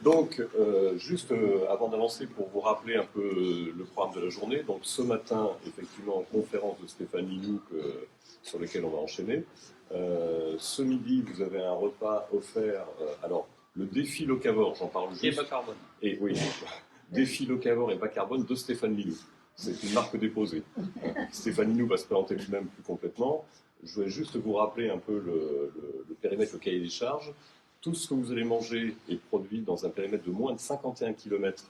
Donc, juste avant d'avancer, pour vous rappeler un peu le programme de la journée, donc ce matin, effectivement, conférence de Stéphane Minouk sur lequel on va enchaîner. Ce midi, vous avez un repas offert. Alors, le défi locavore, j'en parle juste. Et bas carbone. Et oui, défi locavore et bas carbone de Stéphane Minouk. C'est une marque déposée. Stéphane Minouk va se présenter lui-même plus complètement. Je voulais juste vous rappeler un peu le périmètre, le cahier des charges. Tout ce que vous allez manger est produit dans un périmètre de moins de 51 km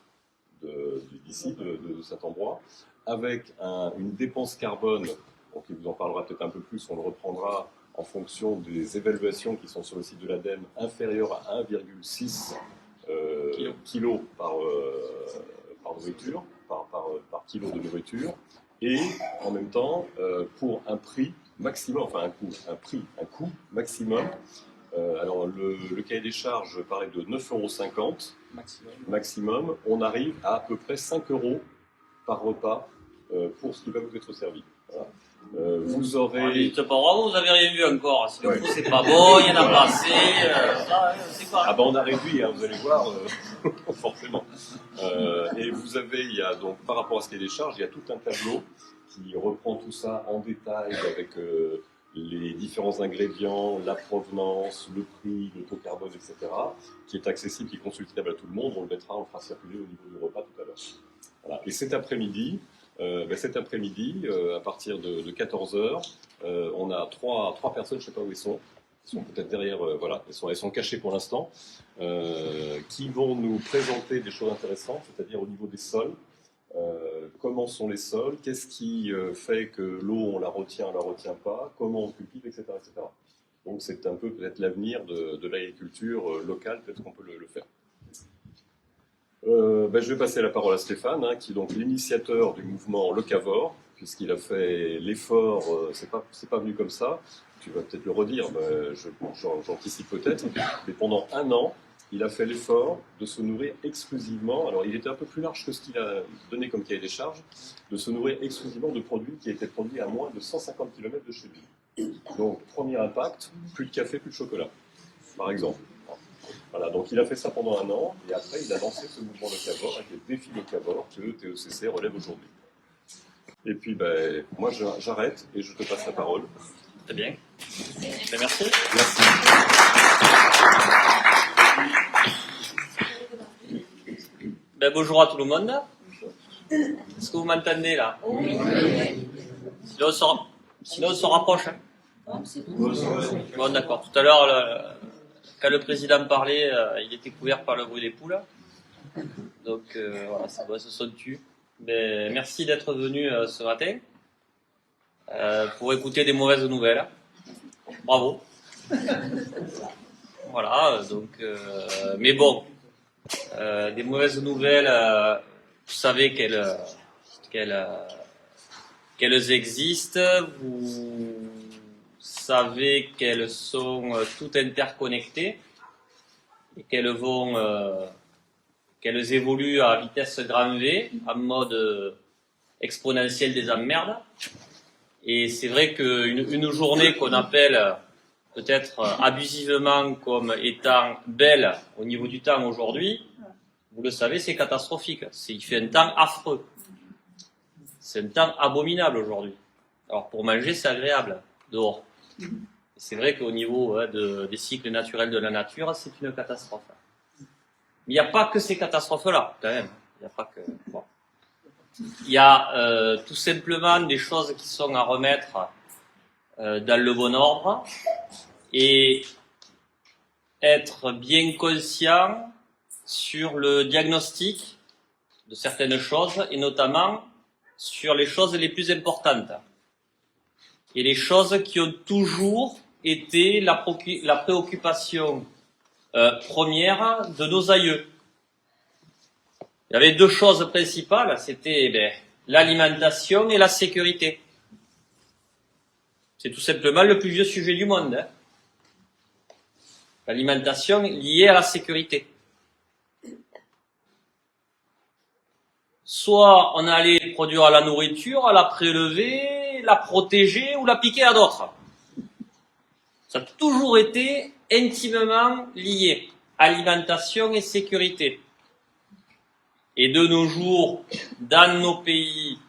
d'ici, de cet endroit, avec une dépense carbone, donc il vous en parlera peut-être un peu plus, on le reprendra en fonction des évaluations qui sont sur le site de l'ADEME, inférieure à 1,6 kg par nourriture, par kilo de nourriture, et en même temps, pour un prix maximum, enfin un coût maximum. Alors le cahier des charges parlait de 9,50 € maximum. On arrive à peu près 5 € par repas pour ce qui va vous être servi. Voilà. Vous aurez... C'est pas bravo, vous avez rien vu encore. Si le coup c'est pas bon, il y en a pas assez. C'est quoi? Ah ben on a réduit, hein, vous allez voir, forcément. Et vous avez, il y a donc par rapport à ce cahier des charges, il y a tout un tableau qui reprend tout ça en détail avec les différents ingrédients, la provenance, le prix, le taux carbone, etc., qui est accessible, qui est consultable à tout le monde. On le mettra, on le fera circuler au niveau du repas tout à l'heure. Voilà. Et cet après-midi, à partir de 14 h, on a trois personnes, je ne sais pas où ils sont peut-être derrière, voilà, elles sont cachées pour l'instant, qui vont nous présenter des choses intéressantes, c'est-à-dire au niveau des sols. Comment sont les sols, qu'est-ce qui fait que l'eau on la retient pas, comment on cultive, etc., etc. Donc c'est un peu peut-être l'avenir de l'agriculture locale, peut-être qu'on peut le faire. Je vais passer la parole à Stéphane, hein, qui est donc l'initiateur du mouvement locavore, puisqu'il a fait l'effort, c'est pas venu comme ça, tu vas peut-être le redire, j'anticipe peut-être, mais pendant un an, il a fait l'effort de se nourrir exclusivement, alors il était un peu plus large que ce qu'il a donné comme cahier des charges, de se nourrir exclusivement de produits qui étaient produits à moins de 150 km de chez lui. Donc, premier impact, plus de café, plus de chocolat, par exemple. Voilà, donc il a fait ça pendant un an, et après il a lancé ce mouvement locavore avec le défi locavore que TECC relève aujourd'hui. Et puis, moi j'arrête et je te passe la parole. Très bien. Merci. Merci. Bonjour à tout le monde. Est-ce que vous m'entendez là? Oui. Sinon on se rapproche. Hein. Bon, d'accord. Tout à l'heure, quand le président parlait, il était couvert par le bruit des poules. Donc voilà, ça doit se sonner. Mais merci d'être venu ce matin pour écouter des mauvaises nouvelles. Bravo. Voilà, donc mais bon, des mauvaises nouvelles, vous savez qu'elles existent, vous savez qu'elles sont toutes interconnectées et qu'elles évoluent à vitesse grand V, en mode exponentiel des emmerdes. Et c'est vrai qu'une journée qu'on appelle peut-être abusivement comme étant belle au niveau du temps aujourd'hui, vous le savez, c'est catastrophique. Il fait un temps affreux. C'est un temps abominable aujourd'hui. Alors pour manger, c'est agréable dehors. C'est vrai qu'au niveau des cycles naturels de la nature, c'est une catastrophe. Mais il n'y a pas que ces catastrophes-là, quand même. Il n'y a pas que... Bon. Il y a tout simplement des choses qui sont à remettre dans le bon ordre et être bien conscient sur le diagnostic de certaines choses et notamment sur les choses les plus importantes et les choses qui ont toujours été la préoccupation première de nos aïeux. Il y avait deux choses principales, c'était l'alimentation et la sécurité. C'est tout simplement le plus vieux sujet du monde. Hein. L'alimentation liée à la sécurité. Soit on allait produire la nourriture, la prélever, la protéger ou la piquer à d'autres. Ça a toujours été intimement lié. alimentation et sécurité. Et de nos jours, dans nos pays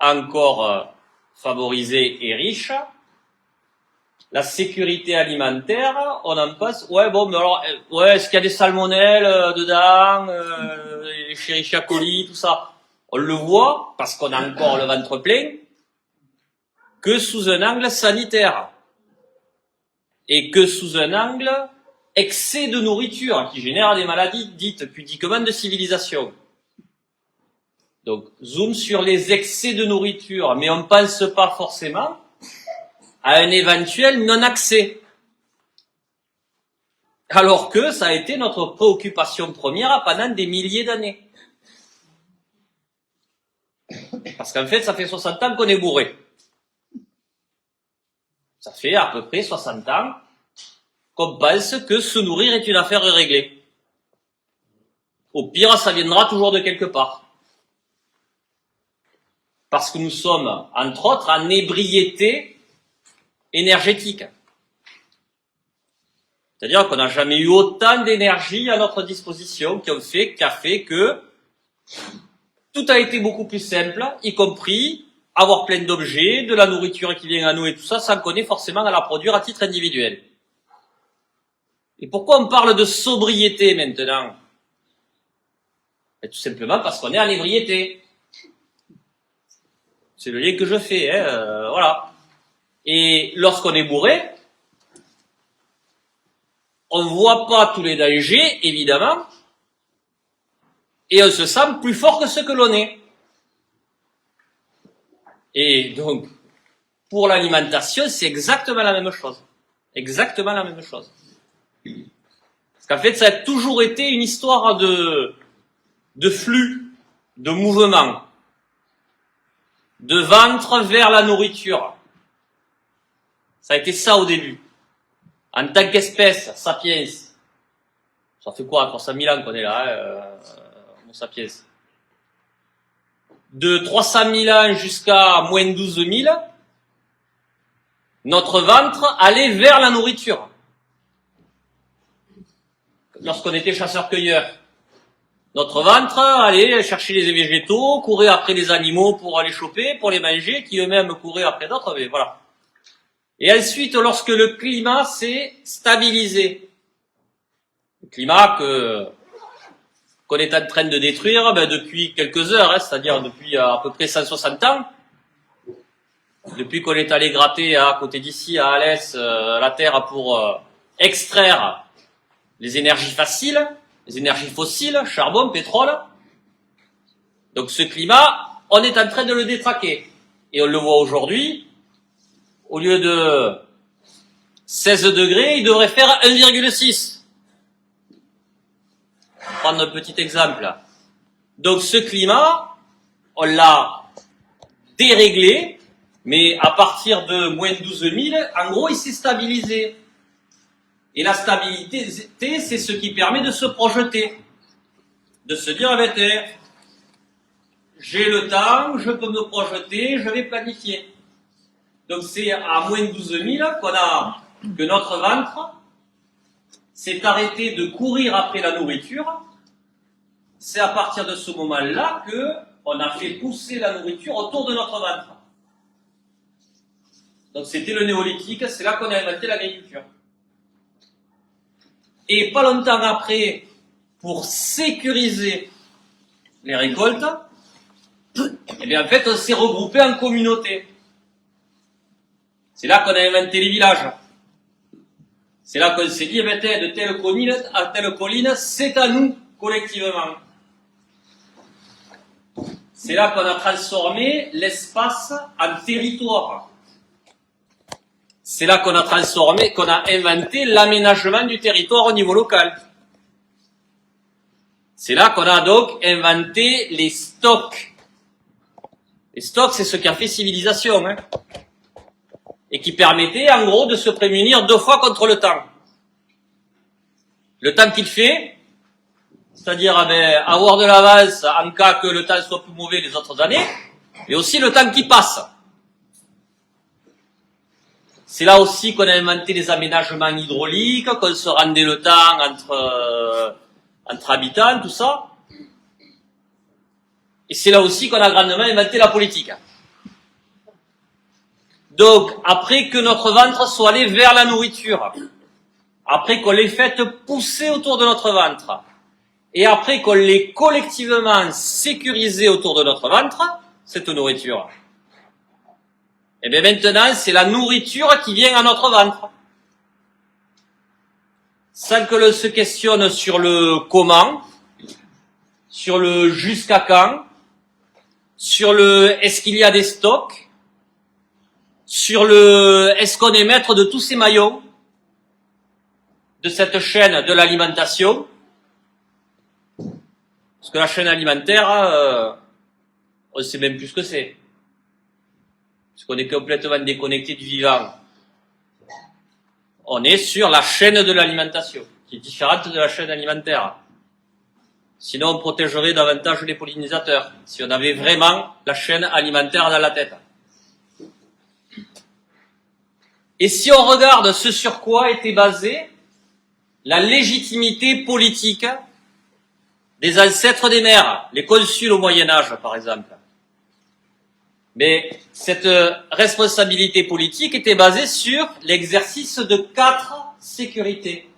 encore favorisés et riches, la sécurité alimentaire, on en passe, ouais, bon, mais alors, ouais, est-ce qu'il y a des salmonelles dedans, Escherichia coli, tout ça? On le voit, parce qu'on a encore le ventre plein, que sous un angle sanitaire. Et que sous un angle excès de nourriture, qui génère des maladies dites pudiquement de civilisation. Donc, zoom sur les excès de nourriture, mais on ne pense pas forcément à un éventuel non-accès. Alors que ça a été notre préoccupation première pendant des milliers d'années. Parce qu'en fait, ça fait 60 ans qu'on est bourré. Ça fait à peu près 60 ans qu'on pense que se nourrir est une affaire réglée. Au pire, ça viendra toujours de quelque part. Parce que nous sommes, entre autres, en ébriété énergétique. C'est-à-dire qu'on n'a jamais eu autant d'énergie à notre disposition qui a fait que tout a été beaucoup plus simple, y compris avoir plein d'objets, de la nourriture qui vient à nous et tout ça, sans qu'on ait forcément à la produire à titre individuel. Et pourquoi on parle de sobriété maintenant? Et tout simplement parce qu'on est en ébriété. C'est le lien que je fais, voilà. Et lorsqu'on est bourré, on ne voit pas tous les dangers, évidemment, et on se sent plus fort que ce que l'on est. Et donc, pour l'alimentation, c'est exactement la même chose. Exactement la même chose. Parce qu'en fait, ça a toujours été une histoire de flux, de mouvement, de ventre vers la nourriture. Ça a été ça au début. En tant qu'espèce, sapiens, ça fait quoi, 300 000 ans qu'on est là, Homo sapiens. De 300 000 ans jusqu'à moins 12 000, notre ventre allait vers la nourriture. Lorsqu'on était chasseur-cueilleur, notre ventre allait chercher les végétaux, courait après les animaux pour les choper, pour les manger, qui eux-mêmes couraient après d'autres, mais voilà. Et ensuite, lorsque le climat s'est stabilisé, le climat qu'on est en train de détruire depuis quelques heures, c'est-à-dire depuis à peu près 160 ans, depuis qu'on est allé gratter à côté d'ici, à Alès, la terre pour extraire les énergies faciles, les énergies fossiles, charbon, pétrole. Donc ce climat, on est en train de le détraquer. Et on le voit aujourd'hui, au lieu de 16 degrés, il devrait faire 1,6. Prendre un petit exemple. Donc ce climat, on l'a déréglé, mais à partir de moins 12 000, en gros, il s'est stabilisé. Et la stabilité, c'est ce qui permet de se projeter. De se dire, j'ai le temps, je peux me projeter, je vais planifier. Donc c'est à moins 12 000 que notre ventre s'est arrêté de courir après la nourriture. C'est à partir de ce moment-là qu'on a fait pousser la nourriture autour de notre ventre. Donc c'était le néolithique, c'est là qu'on a inventé l'agriculture. Et pas longtemps après, pour sécuriser les récoltes, eh bien en fait on s'est regroupé en communauté. C'est là qu'on a inventé les villages. C'est là qu'on s'est dit, de telle colline à telle colline, c'est à nous, collectivement. C'est là qu'on a transformé l'espace en territoire. C'est là qu'on a inventé l'aménagement du territoire au niveau local. C'est là qu'on a donc inventé les stocks. Les stocks, c'est ce qui a fait civilisation, et qui permettait, en gros, de se prémunir 2 fois contre le temps. Le temps qu'il fait, c'est-à-dire avoir de l'avance en cas que le temps soit plus mauvais les autres années, et aussi le temps qui passe. C'est là aussi qu'on a inventé les aménagements hydrauliques, qu'on se rendait le temps entre habitants, tout ça. Et c'est là aussi qu'on a grandement inventé la politique. Donc, après que notre ventre soit allé vers la nourriture, après qu'on l'ait fait pousser autour de notre ventre, et après qu'on l'ait collectivement sécurisé autour de notre ventre, cette nourriture, et bien maintenant, c'est la nourriture qui vient à notre ventre. Sans que l'on se questionne sur le comment, sur le jusqu'à quand, sur le est-ce qu'il y a des stocks, sur le est-ce qu'on est maître de tous ces maillons de cette chaîne de l'alimentation. Parce que la chaîne alimentaire, on ne sait même plus ce que c'est. Parce qu'on est complètement déconnecté du vivant. On est sur la chaîne de l'alimentation, qui est différente de la chaîne alimentaire. Sinon, on protégerait davantage les pollinisateurs, si on avait vraiment la chaîne alimentaire dans la tête. Et si on regarde ce sur quoi était basée la légitimité politique des ancêtres des mers, les consuls au Moyen-Âge, par exemple. Mais cette responsabilité politique était basée sur l'exercice de 4 sécurités.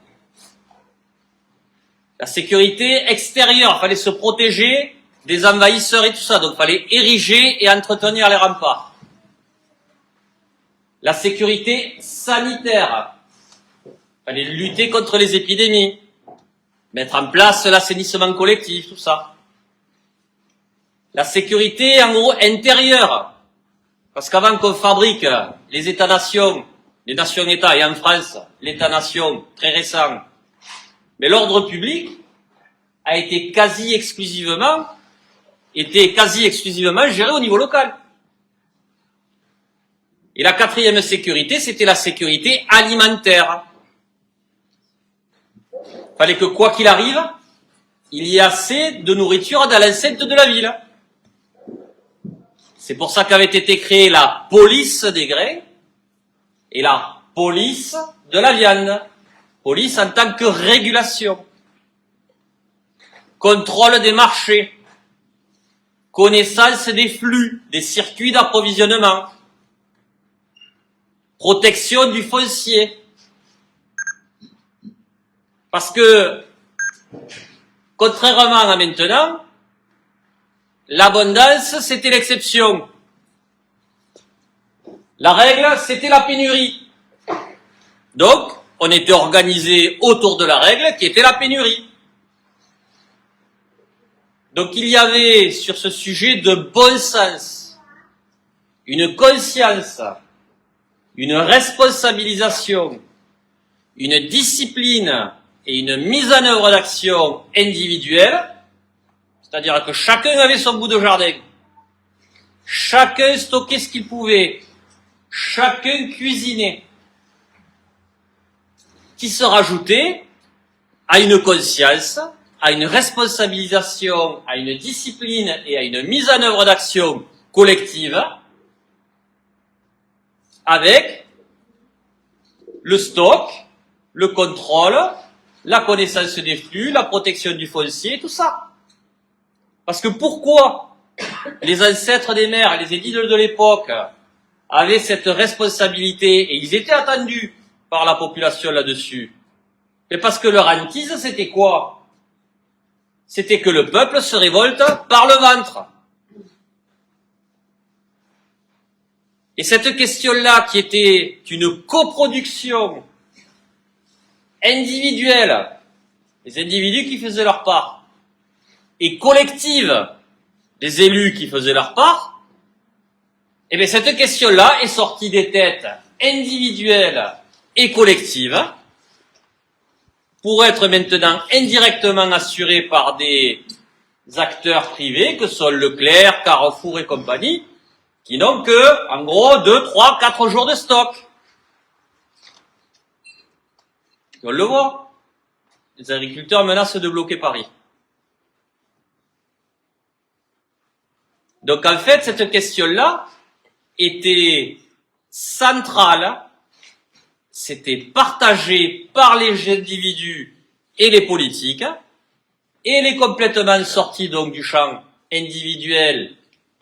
La sécurité extérieure, il fallait se protéger des envahisseurs et tout ça, donc il fallait ériger et entretenir les remparts. La sécurité sanitaire, il fallait lutter contre les épidémies, mettre en place l'assainissement collectif, tout ça. La sécurité, en gros, intérieure. Parce qu'avant qu'on fabrique les États-nations, les nations-États, et en France, l'État-nation, très récent, mais l'ordre public a été quasi exclusivement géré au niveau local. Et la 4e sécurité, c'était la sécurité alimentaire. Il fallait que, quoi qu'il arrive, il y ait assez de nourriture dans l'enceinte de la ville. C'est pour ça qu'avait été créée la police des grains et la police de la viande. Police en tant que régulation. Contrôle des marchés. Connaissance des flux, des circuits d'approvisionnement. Protection du foncier. Parce que, contrairement à maintenant, l'abondance, c'était l'exception. La règle, c'était la pénurie. Donc, on était organisé autour de la règle qui était la pénurie. Donc, il y avait sur ce sujet de bon sens, une conscience, une responsabilisation, une discipline et une mise en œuvre d'action individuelle. C'est-à-dire que chacun avait son bout de jardin. Chacun stockait ce qu'il pouvait. Chacun cuisinait. Qui se rajoutait à une conscience, à une responsabilisation, à une discipline et à une mise en œuvre d'action collective avec le stock, le contrôle, la connaissance des flux, la protection du foncier, tout ça. Parce que pourquoi les ancêtres des mers, les édiles de l'époque, avaient cette responsabilité et ils étaient attendus par la population là-dessus? Mais parce que leur hantise, c'était quoi? C'était que le peuple se révolte par le ventre. Et cette question-là, qui était une coproduction individuelle, les individus qui faisaient leur part, et collective des élus qui faisaient leur part, et bien cette question-là est sortie des têtes individuelles et collectives pour être maintenant indirectement assurée par des acteurs privés que sont Leclerc, Carrefour et compagnie, qui n'ont que, en gros, 2, 3, 4 jours de stock. Et on le voit. Les agriculteurs menacent de bloquer Paris. Donc en fait, cette question-là était centrale c'était partagé par les individus et les politiques, et elle est complètement sortie donc du champ individuel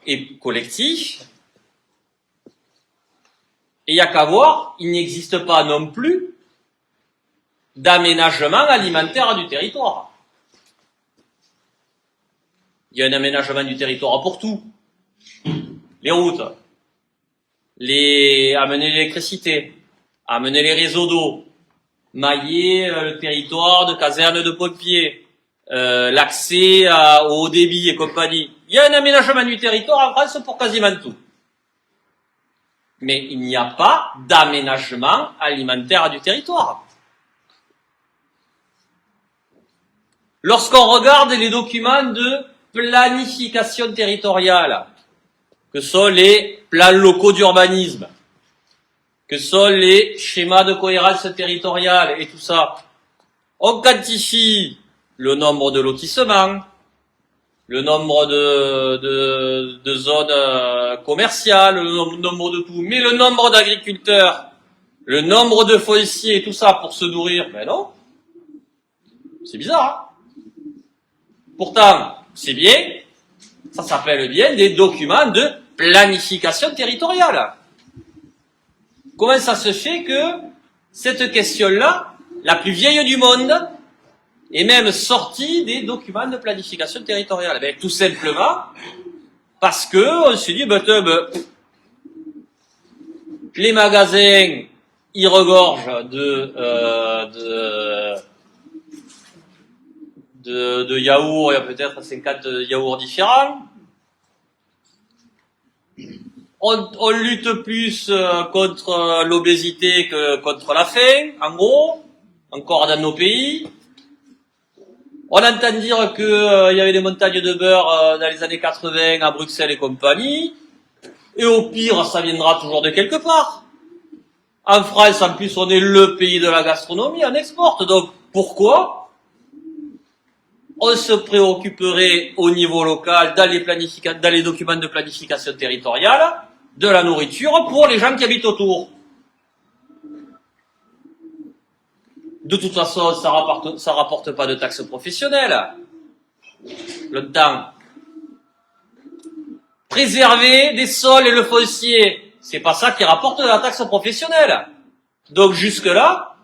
et collectif. Et il n'y a qu'à voir, il n'existe pas non plus d'aménagement alimentaire du territoire. Il y a un aménagement du territoire pour tout. Les routes, amener l'électricité, amener les réseaux d'eau, mailler le territoire de casernes de pompiers, l'accès au haut débit et compagnie. Il y a un aménagement du territoire en France pour quasiment tout. Mais il n'y a pas d'aménagement alimentaire du territoire. Lorsqu'on regarde les documents de planification territoriale, que sont les plans locaux d'urbanisme, que sont les schémas de cohérence territoriale et tout ça, on quantifie le nombre de lotissements, le nombre de zones commerciales, le nombre de tout, mais le nombre d'agriculteurs, le nombre de fonciers et tout ça pour se nourrir, ben non. C'est bizarre, hein. Pourtant, c'est bien, ça s'appelle bien des documents de planification territoriale. Comment ça se fait que cette question-là, la plus vieille du monde, est même sortie des documents de planification territoriale? Ben, tout simplement parce que on se dit, les magasins, ils regorgent de yaourts, il y a peut-être 50 yaourts différents. On lutte plus contre l'obésité que contre la faim, en gros, encore dans nos pays. On entend dire qu'il y avait des montagnes de beurre dans les années 80 à Bruxelles et compagnie. Et au pire, ça viendra toujours de quelque part. En France, en plus, on est le pays de la gastronomie, on exporte. Donc, pourquoi on se préoccuperait au niveau local, dans les documents de planification territoriale, de la nourriture pour les gens qui habitent autour? De toute façon, ça rapporte pas de taxes professionnelles. Longtemps. Préserver des sols et le foncier, c'est pas ça qui rapporte de la taxe professionnelle. Donc jusque-là,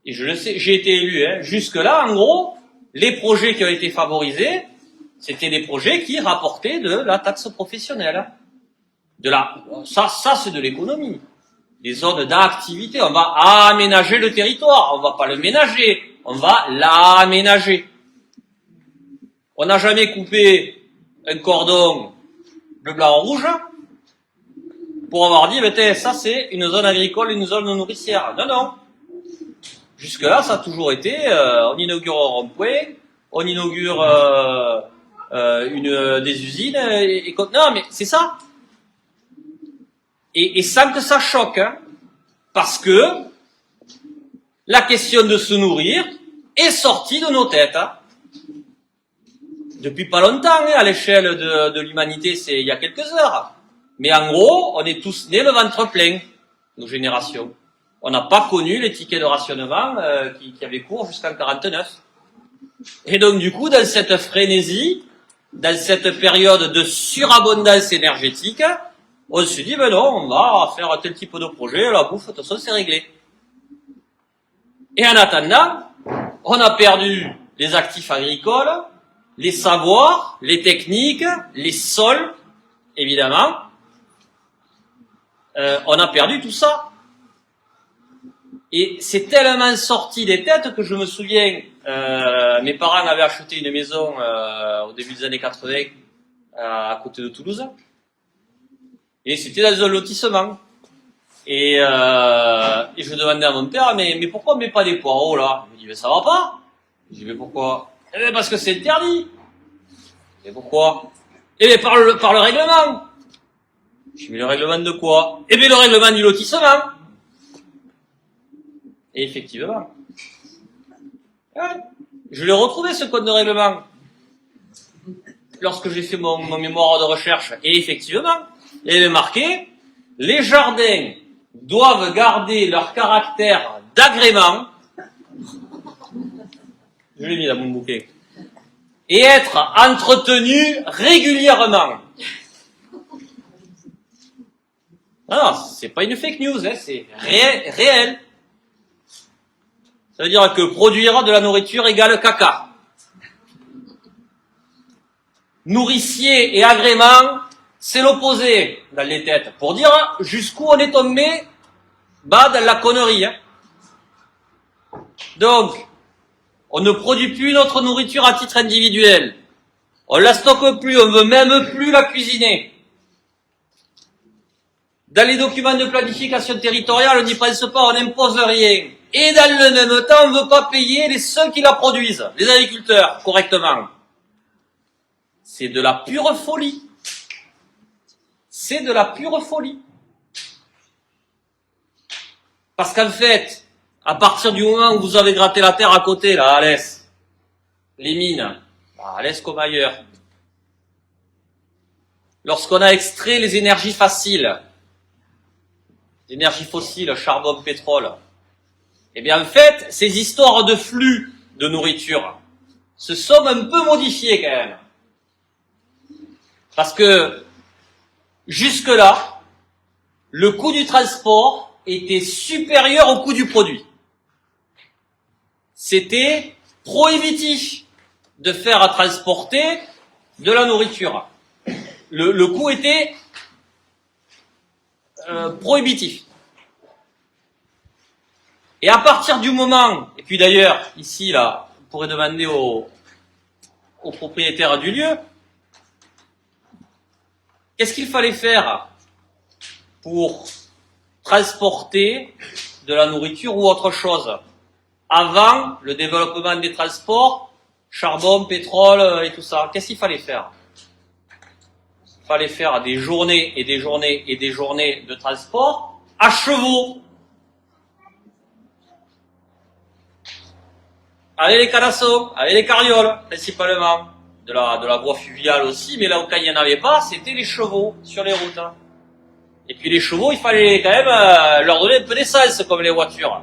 et je le sais, j'ai été élu, jusque-là, en gros, les projets qui ont été favorisés, c'était des projets qui rapportaient de la taxe professionnelle. Ça c'est de l'économie. Des zones d'activité, on va aménager le territoire, on va pas le ménager, on va l'aménager. On n'a jamais coupé un cordon bleu, blanc, rouge pour avoir dit, ça c'est une zone agricole, une zone nourricière. Non, non. Jusque-là, ça a toujours été, on inaugure un rond-point, on inaugure des usines, non, mais c'est ça. Et sans que ça choque, hein, parce que la question de se nourrir est sortie de nos têtes. Hein. Depuis pas longtemps, hein, à l'échelle de l'humanité, c'est il y a quelques heures. Mais en gros, on est tous nés le ventre plein, nos générations. On n'a pas connu les tickets de rationnement qui avaient cours jusqu'en 49. Et donc du coup, dans cette frénésie, dans cette période de surabondance énergétique, on se dit, non, on va faire tel type de projet, la bouffe, de toute façon, c'est réglé. Et en attendant, on a perdu les actifs agricoles, les savoirs, les techniques, les sols, évidemment. On a perdu tout ça. Et c'est tellement sorti des têtes que je me souviens, mes parents avaient acheté une maison au début des années 80 à côté de Toulouse. Et c'était dans un lotissement. Et je demandais à mon père, mais pourquoi on met pas des poireaux là? Il me dit, ça va pas. Je dis, mais pourquoi? Parce que c'est interdit. Et pourquoi? Par le règlement. Je dis, mais le règlement de quoi? Le règlement du lotissement. Et effectivement. Ouais. Je l'ai retrouvé ce code de règlement. Lorsque j'ai fait mon mémoire de recherche. Et effectivement, il y avait marqué, les jardins doivent garder leur caractère d'agrément, je l'ai mis dans mon bouquet, et être entretenus régulièrement. Non, c'est pas une fake news, hein, c'est réel. Ça veut dire que produire de la nourriture égale caca. Nourricier et agrément, c'est l'opposé dans les têtes. Pour dire jusqu'où on est tombé, dans la connerie. Hein. Donc, on ne produit plus notre nourriture à titre individuel. On la stocke plus, on veut même plus la cuisiner. Dans les documents de planification territoriale, on n'y pense pas, on n'impose rien. Et dans le même temps, on ne veut pas payer ceux qui la produisent, les agriculteurs, correctement. C'est de la pure folie. C'est de la pure folie. Parce qu'en fait, à partir du moment où vous avez gratté la terre à côté, là, à l'est, les mines, à l'est comme ailleurs, lorsqu'on a extrait les énergies faciles, l'énergie fossile, charbon, pétrole, eh bien en fait, ces histoires de flux de nourriture se sont un peu modifiées quand même. Parce que jusque-là, le coût du transport était supérieur au coût du produit. C'était prohibitif de faire transporter de la nourriture. Le coût était prohibitif. Et à partir du moment, et puis d'ailleurs, ici, là, on pourrait demander aux propriétaires du lieu, qu'est-ce qu'il fallait faire pour transporter de la nourriture ou autre chose avant le développement des transports, charbon, pétrole et tout ça? Qu'est-ce qu'il fallait faire? Il fallait faire des journées et des journées et des journées de transport à chevaux. Avec les canassons, avec les carrioles, principalement. De la voie fluviale aussi, mais là où quand il n'y en avait pas, c'était les chevaux sur les routes. Et puis les chevaux, il fallait quand même leur donner un peu d'essence, comme les voitures.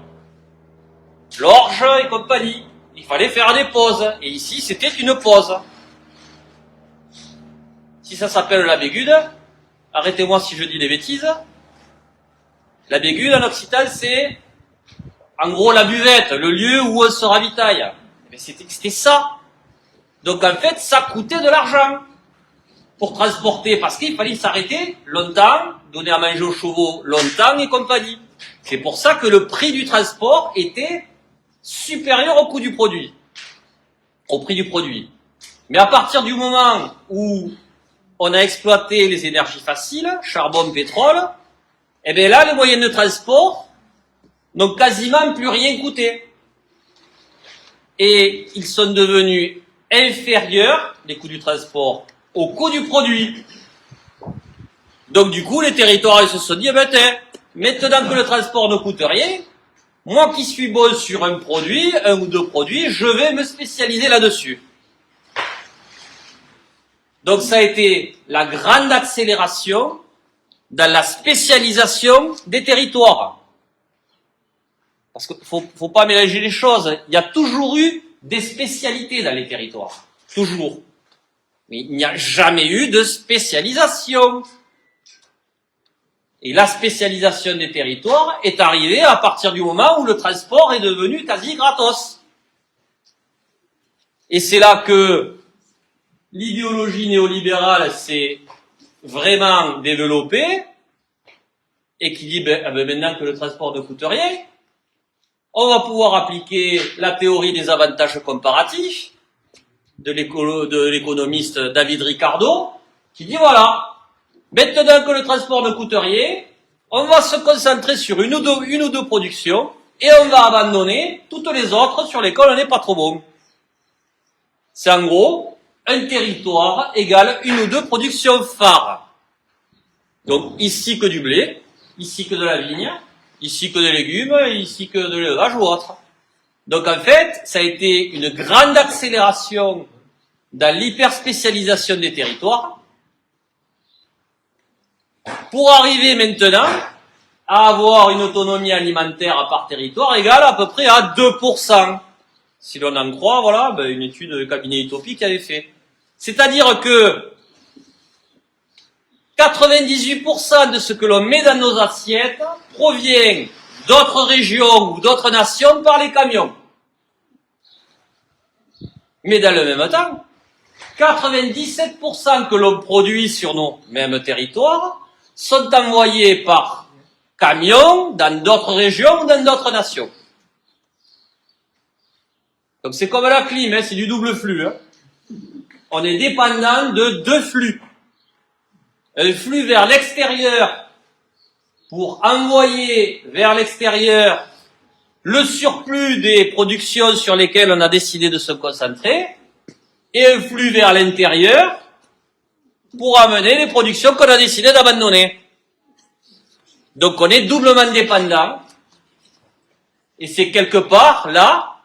L'orge et compagnie. Il fallait faire des pauses. Et ici, c'était une pause. Si ça s'appelle la bégude, arrêtez-moi si je dis des bêtises. La bégude, en occitan, c'est en gros la buvette, le lieu où on se ravitaille. Mais c'était ça. Donc en fait, ça coûtait de l'argent pour transporter, parce qu'il fallait s'arrêter longtemps, donner à manger aux chevaux longtemps et compagnie. C'est pour ça que le prix du transport était supérieur au coût du produit, au prix du produit. Mais à partir du moment où on a exploité les énergies faciles, charbon, pétrole, eh bien là, les moyens de transport n'ont quasiment plus rien coûté. Et ils sont devenus inférieurs, les coûts du transport, au coût du produit. Donc du coup, les territoires ils se sont dit, eh ben, maintenant que le transport ne coûte rien, moi qui suis bon sur un produit, un ou deux produits, je vais me spécialiser là-dessus. Donc ça a été la grande accélération dans la spécialisation des territoires. Parce qu'il faut pas mélanger les choses. Il y a toujours eu des spécialités dans les territoires. Toujours. Mais il n'y a jamais eu de spécialisation. Et la spécialisation des territoires est arrivée à partir du moment où le transport est devenu quasi gratos. Et c'est là que l'idéologie néolibérale s'est vraiment développée et qui dit, maintenant que le transport ne coûte rien, on va pouvoir appliquer la théorie des avantages comparatifs de l'économiste David Ricardo, qui dit voilà, maintenant que le transport ne coûte rien, on va se concentrer sur une ou deux productions et on va abandonner toutes les autres sur lesquelles on n'est pas trop bon. C'est en gros, un territoire égale une ou deux productions phares. Donc ici que du blé, ici que de la vigne, ici que des légumes, ici que de l'élevage ou autre. Donc en fait, ça a été une grande accélération dans l'hyperspécialisation des territoires pour arriver maintenant à avoir une autonomie alimentaire par territoire égale à peu près à 2%. Si l'on en croit, voilà, ben une étude de cabinet utopique avait fait. C'est-à-dire que 98% de ce que l'on met dans nos assiettes provient d'autres régions ou d'autres nations par les camions. Mais dans le même temps, 97% que l'on produit sur nos mêmes territoires sont envoyés par camions dans d'autres régions ou dans d'autres nations. Donc c'est comme la clim, hein, c'est du double flux. Hein. On est dépendant de deux flux. Un flux vers l'extérieur pour envoyer vers l'extérieur le surplus des productions sur lesquelles on a décidé de se concentrer, et un flux vers l'intérieur pour amener les productions qu'on a décidé d'abandonner. Donc on est doublement dépendant, et c'est quelque part là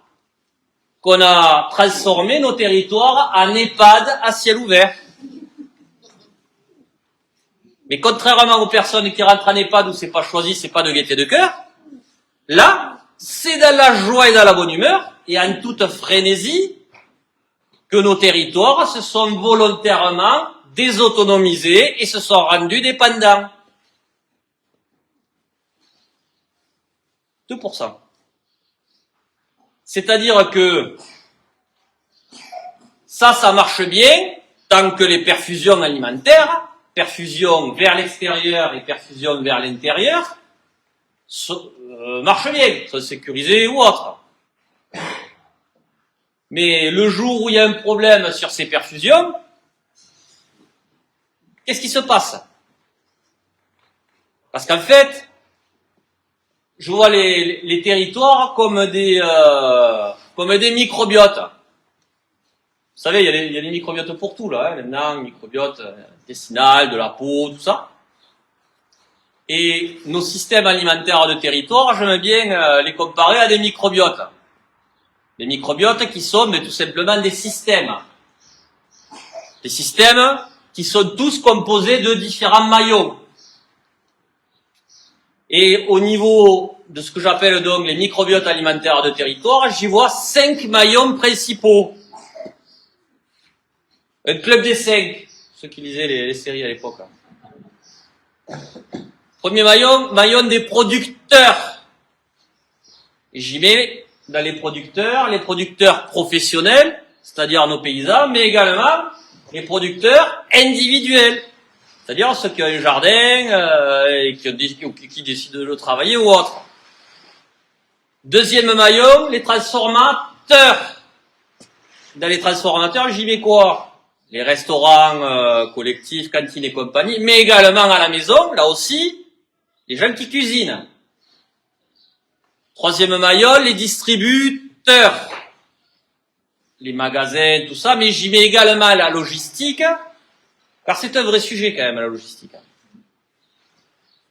qu'on a transformé nos territoires en EHPAD à ciel ouvert. Mais contrairement aux personnes qui rentrent en EHPAD où c'est pas choisi, c'est pas de gaieté de cœur, là, c'est dans la joie et dans la bonne humeur, et en toute frénésie, que nos territoires se sont volontairement désautonomisés et se sont rendus dépendants. 2%. C'est-à-dire que ça marche bien tant que les perfusions alimentaires, perfusion vers l'extérieur et perfusion vers l'intérieur, marchent bien, sont sécurisées ou autres. Mais le jour où il y a un problème sur ces perfusions, qu'est-ce qui se passe? Parce qu'en fait, je vois les territoires comme des microbiotes. Vous savez, il y a des microbiotes pour tout, là, hein, maintenant, microbiote intestinal, de la peau, tout ça. Et nos systèmes alimentaires de territoire, j'aime bien les comparer à des microbiotes. Des microbiotes qui sont tout simplement des systèmes. Des systèmes qui sont tous composés de différents maillons. Et au niveau de ce que j'appelle donc les microbiotes alimentaires de territoire, j'y vois 5 maillons principaux. Un club des 5, ceux qui lisaient les séries à l'époque. Premier maillon des producteurs. Et j'y mets dans les producteurs professionnels, c'est-à-dire nos paysans, mais également les producteurs individuels, c'est-à-dire ceux qui ont un jardin et qui décident de le travailler ou autre. Deuxième maillon, les transformateurs. Dans les transformateurs, j'y mets quoi? Les restaurants collectifs, cantines et compagnie, mais également à la maison, là aussi, les gens qui cuisinent. Troisième maillon, les distributeurs. Les magasins, tout ça, mais j'y mets également la logistique, car c'est un vrai sujet quand même, la logistique.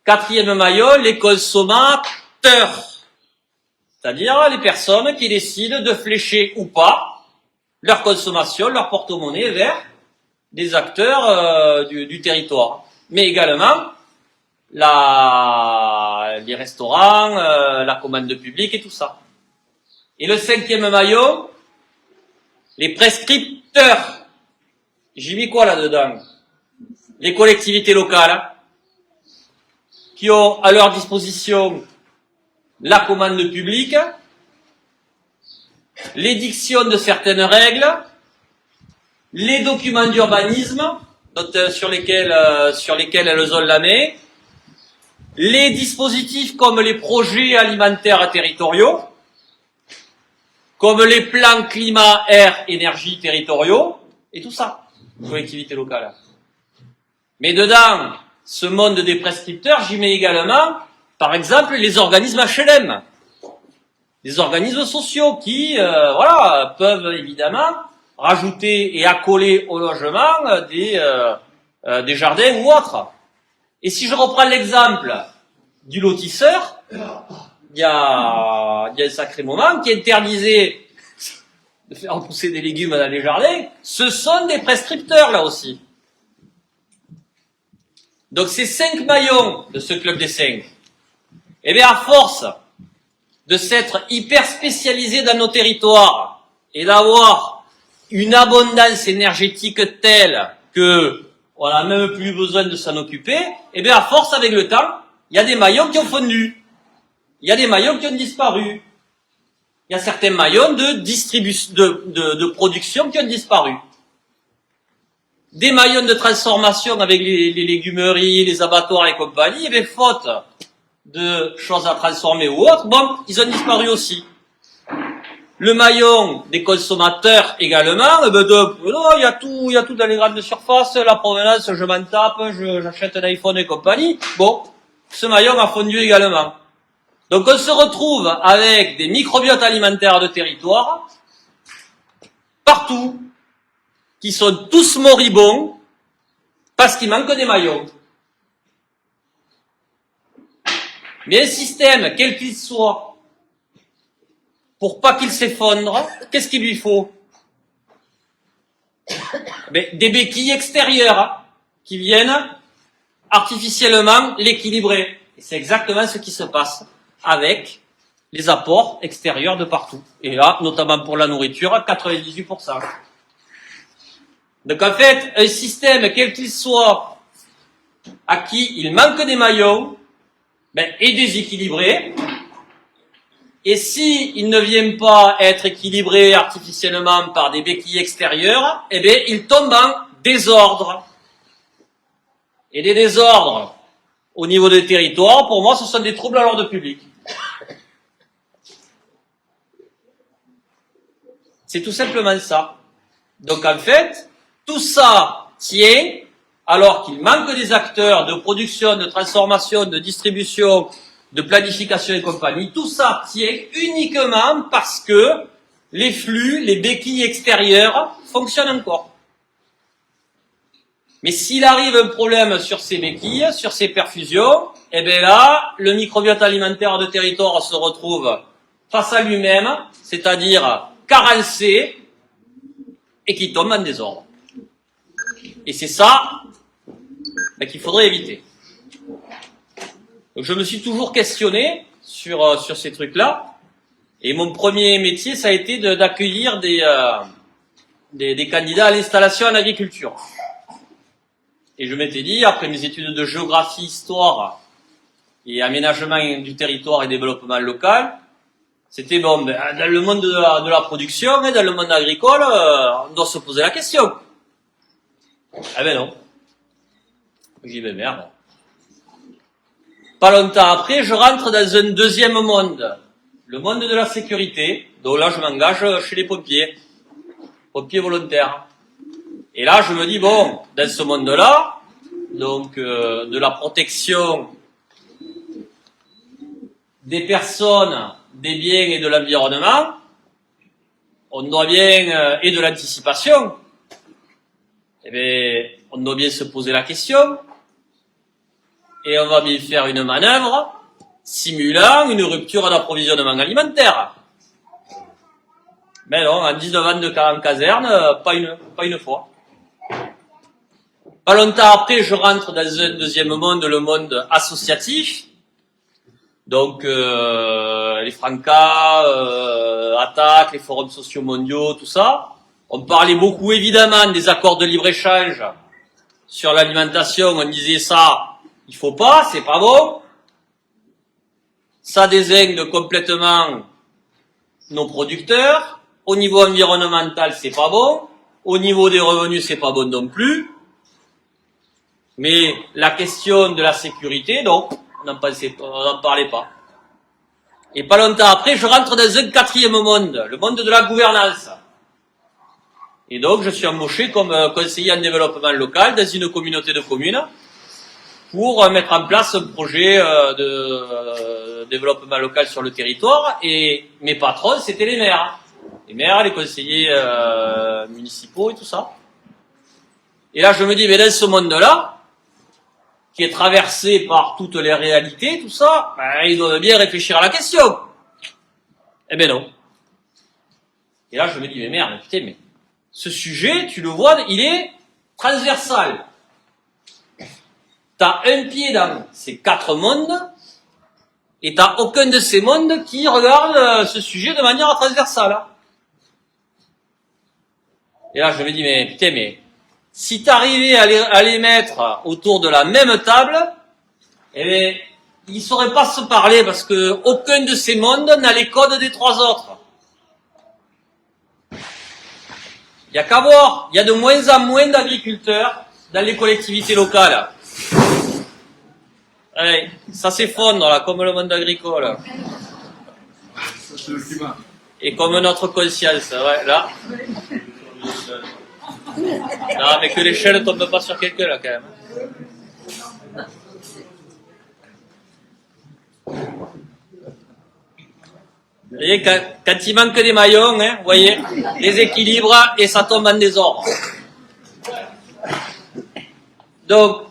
Quatrième maillon, les consommateurs. C'est-à-dire les personnes qui décident de flécher ou pas leur consommation, leur porte-monnaie vers des acteurs du territoire. Mais également les restaurants, la commande publique et tout ça. Et le cinquième maillon, les prescripteurs. J'y mets quoi là-dedans? Les collectivités locales qui ont à leur disposition la commande publique, l'édiction de certaines règles, les documents d'urbanisme sur lesquels elles ont la main, les dispositifs comme les projets alimentaires territoriaux, comme les plans climat, air, énergie territoriaux, et tout ça, collectivités locales. Mais dedans, ce monde des prescripteurs, j'y mets également, par exemple, les organismes HLM, des organismes sociaux qui, peuvent évidemment rajouter et accoler au logement des jardins ou autres. Et si je reprends l'exemple du lotisseur, il y a un sacré moment qui interdisait de faire pousser des légumes dans les jardins, ce sont des prescripteurs là aussi. Donc ces 5 maillons de ce club des 5, Eh bien, à force de s'être hyper spécialisé dans nos territoires et d'avoir une abondance énergétique telle que on n'a même plus besoin de s'en occuper, eh bien, à force, avec le temps, il y a des maillons qui ont fondu. Il y a des maillons qui ont disparu. Il y a certains maillons de distribution, de production qui ont disparu. Des maillons de transformation avec les légumeries, les abattoirs et compagnie, eh bien, faute de choses à transformer ou autres, bon, ils ont disparu aussi. Le maillon des consommateurs également, eh ben donc, non, il y a tout dans les grandes surfaces, la provenance, je m'en tape, j'achète un iPhone et compagnie. Bon, ce maillon a fondu également. Donc on se retrouve avec des microbiotes alimentaires de territoire, partout, qui sont tous moribonds, parce qu'il manque des maillons. Mais un système, quel qu'il soit, pour pas qu'il s'effondre, qu'est-ce qu'il lui faut? Mais des béquilles extérieures qui viennent artificiellement l'équilibrer. Et c'est exactement ce qui se passe avec les apports extérieurs de partout. Et là, notamment pour la nourriture, 98%. Donc en fait, un système, quel qu'il soit, à qui il manque des maillons, est déséquilibré. Et si il ne vient pas être équilibré artificiellement par des béquilles extérieures, eh bien, il tombe en désordre. Et des désordres au niveau des territoires, pour moi, ce sont des troubles à l'ordre public. C'est tout simplement ça. Donc en fait, tout ça tient alors qu'il manque des acteurs de production, de transformation, de distribution, de planification et compagnie. Tout ça tient uniquement parce que les flux, les béquilles extérieures fonctionnent encore. Mais s'il arrive un problème sur ces béquilles, sur ces perfusions, eh bien là, le microbiote alimentaire de territoire se retrouve face à lui-même, c'est-à-dire carencé, et qui tombe en désordre. Et c'est ça qu'il faudrait éviter. Donc je me suis toujours questionné sur ces trucs-là, et mon premier métier, ça a été d'accueillir des candidats à l'installation en agriculture. Et je m'étais dit, après mes études de géographie, histoire et aménagement du territoire et développement local, c'était bon, dans le monde de la production et dans le monde agricole, on doit se poser la question. Ah ben non. J'ai dit, ben merde. Pas longtemps après, je rentre dans un deuxième monde, le monde de la sécurité. Donc là, je m'engage chez les pompiers volontaires. Et là, je me dis, bon, dans ce monde-là, donc de la protection des personnes, des biens et de l'environnement, on doit bien, et de l'anticipation, eh bien, on doit bien se poser la question, et on va bien faire une manœuvre simulant une rupture d'approvisionnement alimentaire. Mais non, en 19 ans en caserne, pas une fois. Pas longtemps après, je rentre dans un deuxième monde, le monde associatif. Donc, les Francas, ATTAC, les forums sociaux mondiaux, tout ça. On parlait beaucoup, évidemment, des accords de libre-échange sur l'alimentation. On disait ça, il faut pas, c'est pas bon. Ça désigne complètement nos producteurs. Au niveau environnemental, c'est pas bon. Au niveau des revenus, c'est pas bon non plus. Mais la question de la sécurité, donc, on n'en parlait pas. Et pas longtemps après, je rentre dans un quatrième monde, le monde de la gouvernance. Et donc, je suis embauché comme conseiller en développement local dans une communauté de communes pour mettre en place un projet de développement local sur le territoire. Et mes patrons, c'était les maires. Les maires, les conseillers municipaux et tout ça. Et là, je me dis, mais dans ce monde-là, qui est traversé par toutes les réalités, tout ça, ils doivent bien réfléchir à la question. Eh ben non. Et là, je me dis, mais merde, putain, mais ce sujet, tu le vois, il est transversal. T'as un pied dans ces quatre mondes, Et t'as aucun de ces mondes qui regarde ce sujet de manière transversale. Et là, je me dis, mais putain, mais si t'arrivais à les mettre autour de la même table, eh bien, ils sauraient pas se parler parce que aucun de ces mondes n'a les codes des trois autres. Il y a qu'à voir, il y a de moins en moins d'agriculteurs dans les collectivités locales. Allez, ça s'effondre là, comme le monde agricole. Et comme notre conscience, ouais, là. Non, mais que l'échelle ne tombe pas sur quelqu'un là quand même. Vous voyez, quand il manque des maillons, hein, vous voyez, les équilibres et ça tombe en désordre. Donc,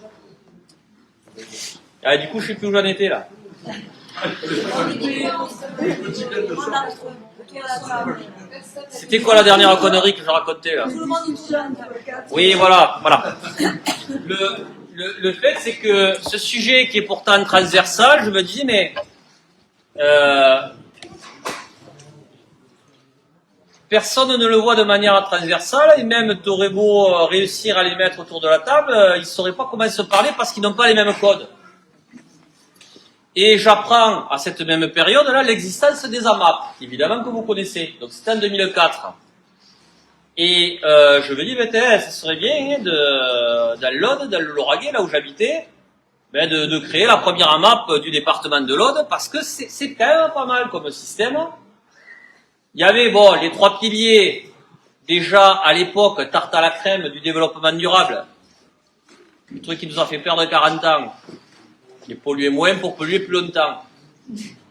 du coup, je sais plus où j'en étais là. C'était quoi la dernière connerie que je racontais là? Oui, voilà. Le fait, c'est que ce sujet qui est pourtant transversal, je me dis, mais personne ne le voit de manière transversale, et même t'aurais beau réussir à les mettre autour de la table, ils ne sauraient pas comment se parler parce qu'ils n'ont pas les mêmes codes. Et j'apprends à cette même période-là l'existence des AMAP, évidemment que vous connaissez. Donc c'était en 2004. Et je me dis, ben, ça serait bien dans l'Aude, dans le Lauragais, là où j'habitais, ben, de créer la première AMAP du département de l'Aude, parce que c'est quand même pas mal comme système. Il y avait, bon, les trois piliers, déjà à l'époque, tarte à la crème du développement durable, le truc qui nous a fait perdre 40 ans. Et polluer moins pour polluer plus longtemps.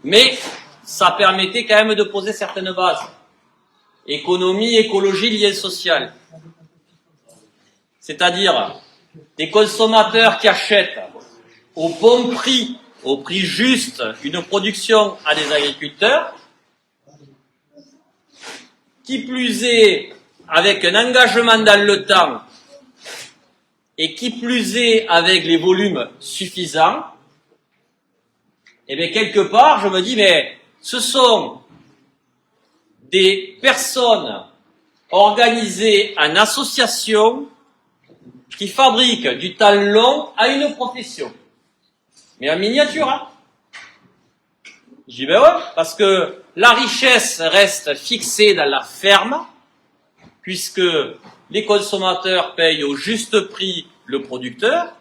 Mais ça permettait quand même de poser certaines bases. Économie, écologie, lien social. C'est-à-dire des consommateurs qui achètent au bon prix, au prix juste, une production à des agriculteurs, qui plus est avec un engagement dans le temps et qui plus est avec les volumes suffisants. Et bien, quelque part, je me dis, mais ce sont des personnes organisées en association qui fabriquent du temps long à une profession. Mais en miniature, hein. Je dis, ben ouais, parce que la richesse reste fixée dans la ferme, puisque les consommateurs payent au juste prix le producteur,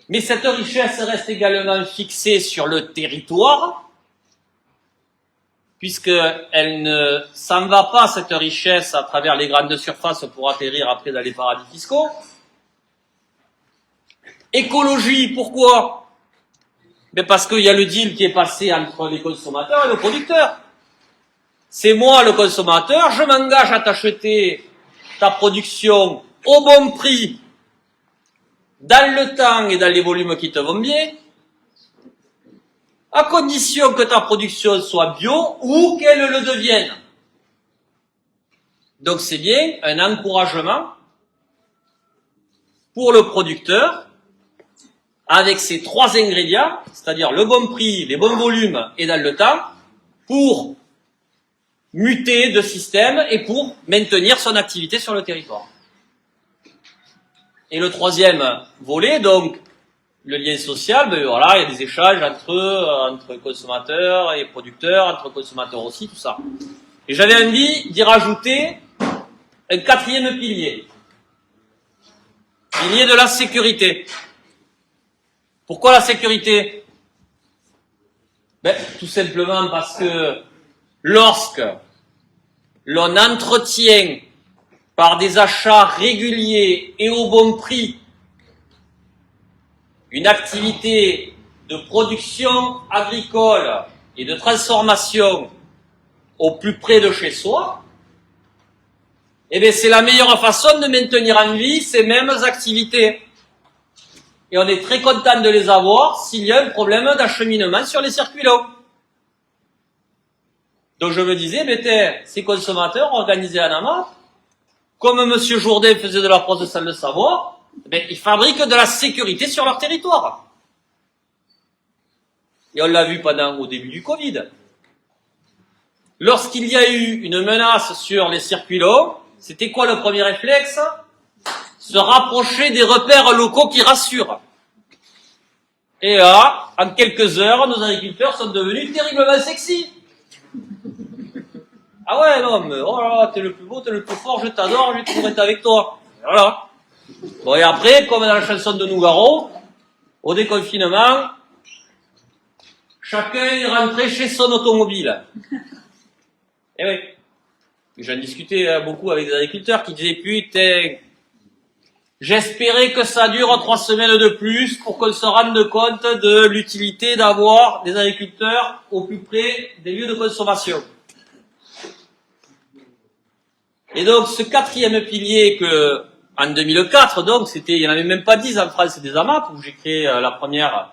mais cette richesse reste également fixée sur le territoire, puisqu'elle ne s'en va pas, cette richesse, à travers les grandes surfaces pour atterrir après dans les paradis fiscaux. Écologie, pourquoi? Mais parce qu'il y a le deal qui est passé entre les consommateurs et le producteur. C'est moi, le consommateur, je m'engage à t'acheter ta production au bon prix, dans le temps et dans les volumes qui te vont bien, à condition que ta production soit bio ou qu'elle le devienne. Donc c'est bien un encouragement pour le producteur avec ces trois ingrédients, c'est-à-dire le bon prix, les bons volumes et dans le temps, pour muter de système et pour maintenir son activité sur le territoire. Et le troisième volet, donc, le lien social, ben voilà, il y a des échanges entre consommateurs et producteurs, entre consommateurs aussi, tout ça. Et j'avais envie d'y rajouter un quatrième pilier. Pilier de la sécurité. Pourquoi la sécurité? Ben, tout simplement parce que lorsque l'on entretient par des achats réguliers et au bon prix une activité de production agricole et de transformation au plus près de chez soi, eh bien c'est la meilleure façon de maintenir en vie ces mêmes activités. Et on est très content de les avoir s'il y a un problème d'acheminement sur les circuits longs. Donc je me disais, ces consommateurs organisés en AMAP, comme M. Jourdain faisait de la prose sans le savoir, ils fabriquent de la sécurité sur leur territoire. Et on l'a vu au début du Covid. Lorsqu'il y a eu une menace sur les circuits longs, c'était quoi le premier réflexe? Se rapprocher des repères locaux qui rassurent. Et là, en quelques heures, nos agriculteurs sont devenus terriblement sexy. Ah ouais, non, mais oh là là, t'es le plus beau, t'es le plus fort, je t'adore, je vais toujours être avec toi. Voilà. Bon, et après, comme dans la chanson de Nougaro, au déconfinement, chacun est rentré chez son automobile. Eh oui. J'en discutais beaucoup avec des agriculteurs qui disaient, putain, j'espérais que ça dure 3 semaines de plus pour qu'on se rende compte de l'utilité d'avoir des agriculteurs au plus près des lieux de consommation. Et donc, ce 4e pilier que, en 2004, donc, il n'y en avait même pas 10 en France, c'est des AMAP, où j'ai créé la première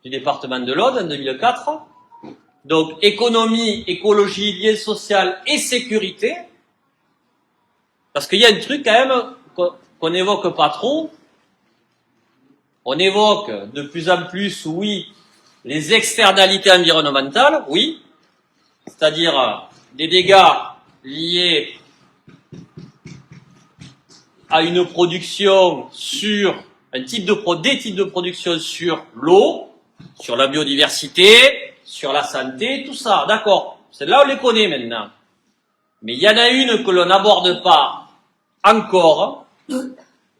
du département de l'Aude en 2004. Donc, économie, écologie, lien social et sécurité. Parce qu'il y a un truc, quand même, qu'on n'évoque pas trop. On évoque de plus en plus, oui, les externalités environnementales, oui. C'est-à-dire des dégâts liés à une production sur des types de production sur l'eau, sur la biodiversité, sur la santé, tout ça, d'accord. Celles-là, on les connaît maintenant. Mais il y en a une que l'on n'aborde pas encore,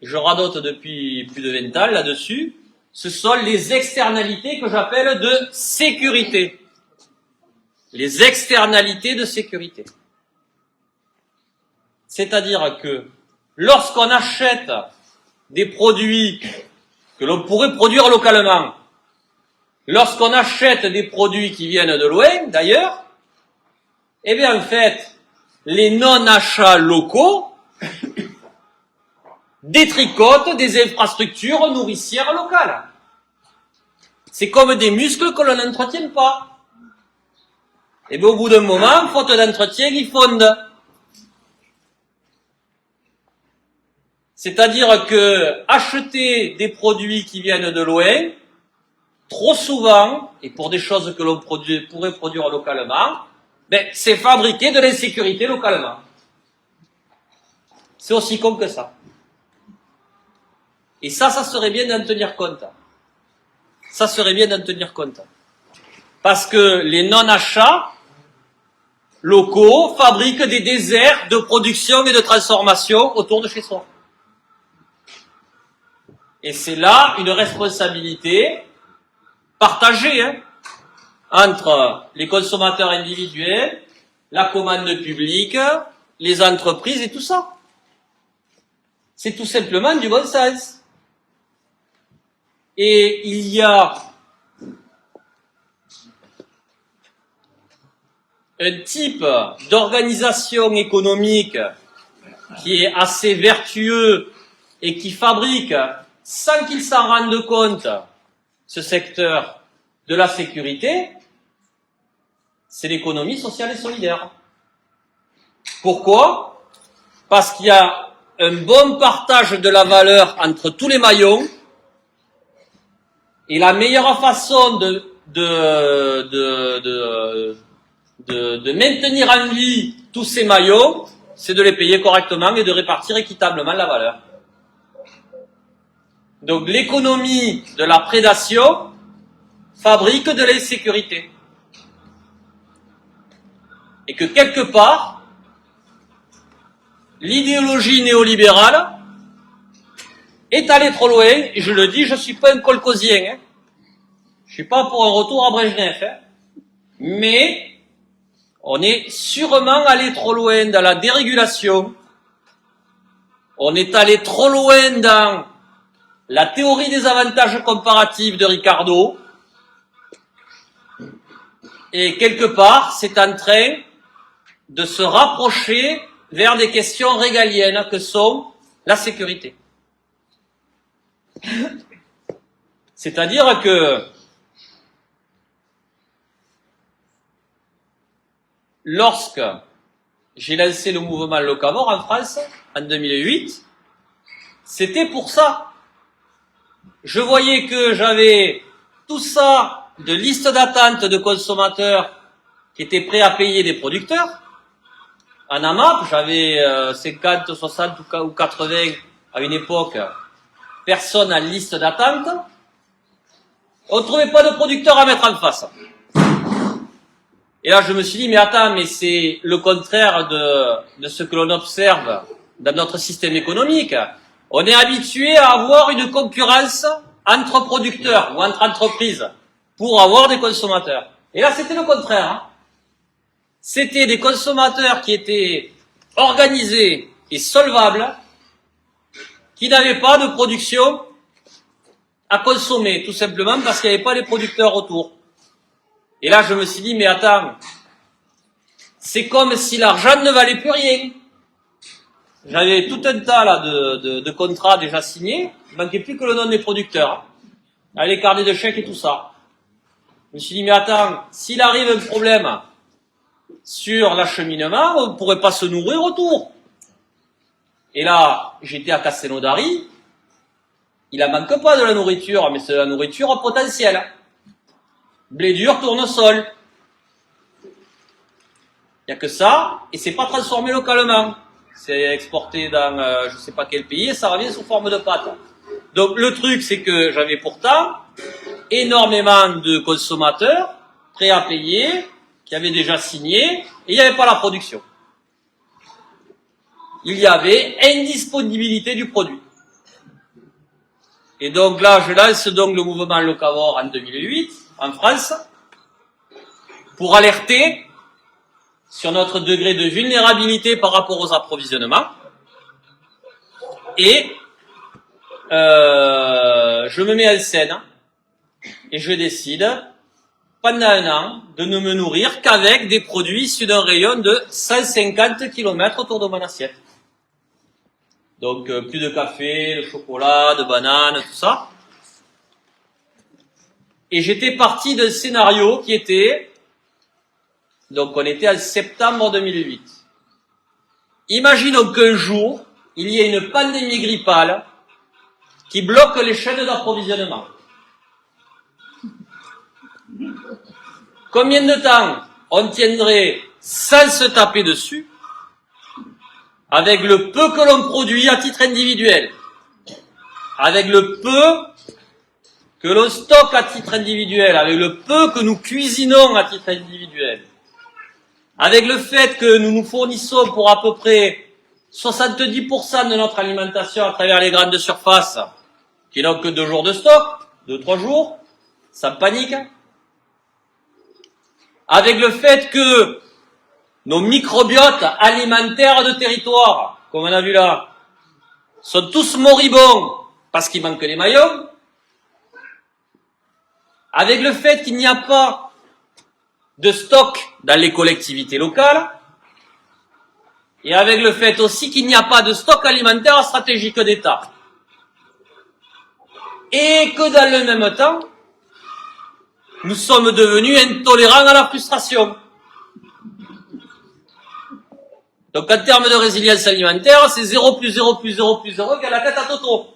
je radote depuis plus de 20 ans là-dessus, ce sont les externalités que j'appelle de sécurité. Les externalités de sécurité. C'est-à-dire que lorsqu'on achète des produits que l'on pourrait produire localement, lorsqu'on achète des produits qui viennent de loin, d'ailleurs, eh bien, en fait, les non-achats locaux détricotent des infrastructures nourricières locales. C'est comme des muscles que l'on n'entretient pas. Et bien, au bout d'un moment, faute d'entretien, ils fondent. C'est-à-dire que acheter des produits qui viennent de loin, trop souvent, et pour des choses que l'on pourrait produire localement, ben, c'est fabriquer de l'insécurité localement. C'est aussi con que ça. Et ça serait bien d'en tenir compte. Ça serait bien d'en tenir compte. Parce que les non-achats locaux fabriquent des déserts de production et de transformation autour de chez soi. Et c'est là une responsabilité partagée, hein, entre les consommateurs individuels, la commande publique, les entreprises et tout ça. C'est tout simplement du bon sens. Et il y a un type d'organisation économique qui est assez vertueux et qui fabrique, sans qu'ils s'en rendent compte, ce secteur de la sécurité, c'est l'économie sociale et solidaire. Pourquoi? Parce qu'il y a un bon partage de la valeur entre tous les maillons, et la meilleure façon de maintenir en vie tous ces maillons, c'est de les payer correctement et de répartir équitablement la valeur. Donc l'économie de la prédation fabrique de l'insécurité. Et que quelque part, l'idéologie néolibérale est allée trop loin, et je le dis, je suis pas un kolkhozien, hein. Je suis pas pour un retour à Brejnev, hein. Mais on est sûrement allé trop loin dans la dérégulation, on est allé trop loin dans la théorie des avantages comparatifs de Ricardo, et quelque part, c'est en train de se rapprocher vers des questions régaliennes que sont la sécurité. C'est-à-dire que lorsque j'ai lancé le mouvement Locavore en France, en 2008, c'était pour ça. Je voyais que j'avais tout ça de liste d'attente de consommateurs qui étaient prêts à payer des producteurs. En AMAP, j'avais 50, 60 ou 80 à une époque personnes en liste d'attente. On ne trouvait pas de producteurs à mettre en face. Et là, je me suis dit, mais attends, mais c'est le contraire de ce que l'on observe dans notre système économique. On est habitué à avoir une concurrence entre producteurs ou entre entreprises pour avoir des consommateurs. Et là, c'était le contraire. Hein. C'était des consommateurs qui étaient organisés et solvables, qui n'avaient pas de production à consommer, tout simplement parce qu'il n'y avait pas les producteurs autour. Et là, je me suis dit, mais attends, c'est comme si l'argent ne valait plus rien. J'avais tout un tas là de contrats déjà signés, il ne manquait plus que le nom des producteurs, avec les carnets de chèques et tout ça. Je me suis dit, mais attends, s'il arrive un problème sur l'acheminement, on ne pourrait pas se nourrir autour. Et là, j'étais à Castelnaudary, il en manque pas de la nourriture, mais c'est de la nourriture potentielle. Blé dur, tournesol. Il n'y a que ça, et c'est pas transformé localement. C'est exporté dans je sais pas quel pays, et ça revient sous forme de pâte. Donc le truc, c'est que j'avais pourtant énormément de consommateurs prêts à payer, qui avaient déjà signé, et il n'y avait pas la production. Il y avait indisponibilité du produit. Et donc là, je lance donc le mouvement Locavore en 2008, en France, pour alerter sur notre degré de vulnérabilité par rapport aux approvisionnements. Et je me mets en scène et je décide, pendant un an, de ne me nourrir qu'avec des produits issus d'un rayon de 150 km autour de mon assiette. Donc plus de café, de chocolat, de bananes, tout ça. Et j'étais parti d'un scénario qui était, donc on était en septembre 2008. Imaginons qu'un jour, il y ait une pandémie grippale qui bloque les chaînes d'approvisionnement. Combien de temps on tiendrait sans se taper dessus avec le peu que l'on produit à titre individuel, avec le peu que l'on stocke à titre individuel, avec le peu que nous cuisinons à titre individuel, avec le fait que nous nous fournissons pour à peu près 70% de notre alimentation à travers les grandes surfaces, qui n'ont que 2 jours de stock, 2-3 jours, sans panique, avec le fait que nos microbiotes alimentaires de territoire, comme on a vu là, sont tous moribonds parce qu'il manque les maillons, avec le fait qu'il n'y a pas de stock dans les collectivités locales, et avec le fait aussi qu'il n'y a pas de stock alimentaire stratégique d'État. Et que dans le même temps, nous sommes devenus intolérants à la frustration. Donc en termes de résilience alimentaire, c'est 0 plus 0 plus 0 plus 0 égale la tête à Toto.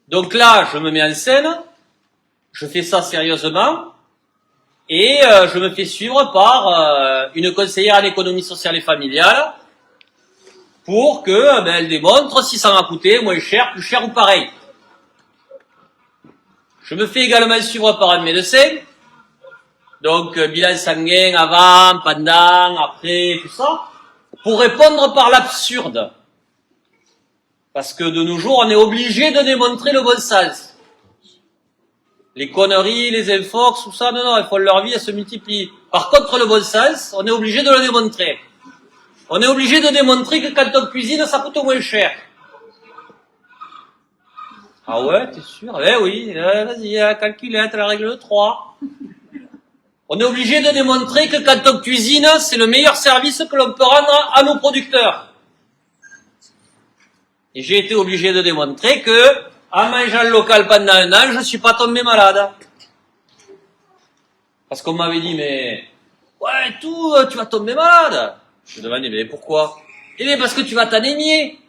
Donc là, je me mets en scène, je fais ça sérieusement, et je me fais suivre par une conseillère en économie sociale et familiale pour que elle démontre si ça m'a coûté moins cher, plus cher ou pareil. Je me fais également suivre par un médecin, donc bilan sanguin avant, pendant, après, tout ça, pour répondre par l'absurde. Parce que de nos jours, on est obligé de démontrer le bon sens. Les conneries, les infox, tout ça, non, leur vie, elle se multiplie. Par contre, le bon sens, on est obligé de le démontrer. On est obligé de démontrer que quand on cuisine, ça coûte moins cher. Ah ouais, t'es sûr? Eh oui, vas-y, calculette, la règle de 3. On est obligé de démontrer que quand on cuisine, c'est le meilleur service que l'on peut rendre à nos producteurs. Et j'ai été obligé de démontrer que, en mangeant local pendant un an, je ne suis pas tombé malade. Parce qu'on m'avait dit, mais, ouais, tout, tu vas tomber malade. Je me demandais, mais pourquoi? Eh bien, parce que tu vas t'anémier.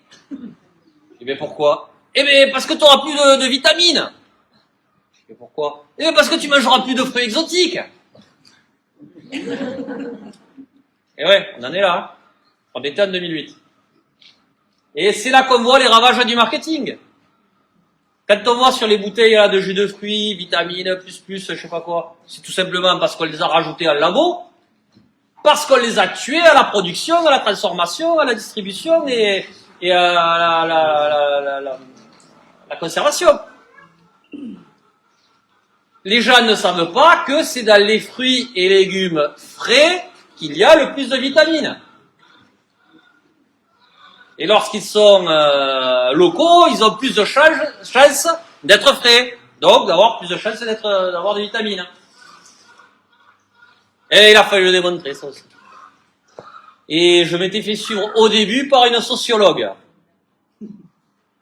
Eh bien, pourquoi? Eh bien, parce que tu n'auras plus de vitamines. Et pourquoi? Eh parce que tu mangeras plus de fruits exotiques. Et ouais, on en est là. Hein. On était en 2008. Et c'est là qu'on voit les ravages du marketing. Quand on voit sur les bouteilles là, de jus de fruits, vitamines, je sais pas quoi, c'est tout simplement parce qu'on les a rajoutés en labo, parce qu'on les a tués à la production, à la transformation, à la distribution et à la conservation. Les gens ne savent pas que c'est dans les fruits et légumes frais qu'il y a le plus de vitamines. Et lorsqu'ils sont locaux, ils ont plus de chances d'être frais. Donc d'avoir plus de chances d'avoir des vitamines. Et il a fallu le démontrer, ça aussi. Et je m'étais fait suivre au début par une sociologue.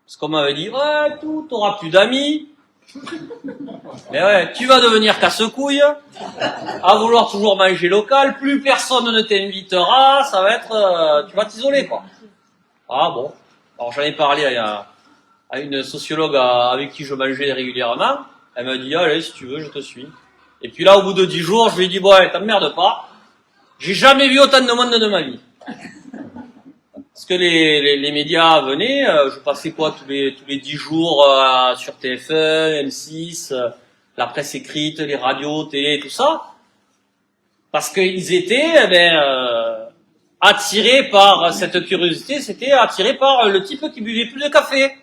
Parce qu'on m'avait dit, ouais, t'auras plus d'amis. Mais ouais, tu vas devenir casse-couille, à vouloir toujours manger local, plus personne ne t'invitera, ça va être, tu vas t'isoler, quoi. Ah bon. Alors j'en ai parlé à une sociologue avec qui je mangeais régulièrement. Elle m'a dit, allez, si tu veux, je te suis. Et puis là, au bout de 10 jours, je lui ai dit, bon, allez, t'emmerdes pas. J'ai jamais vu autant de monde de ma vie. Parce que les médias venaient, je passais quoi tous les 10 jours sur TF1, M6, la presse écrite, les radios, télé, tout ça. Parce qu'ils étaient, attirés par cette curiosité, c'était attirés par le type qui buvait plus de café.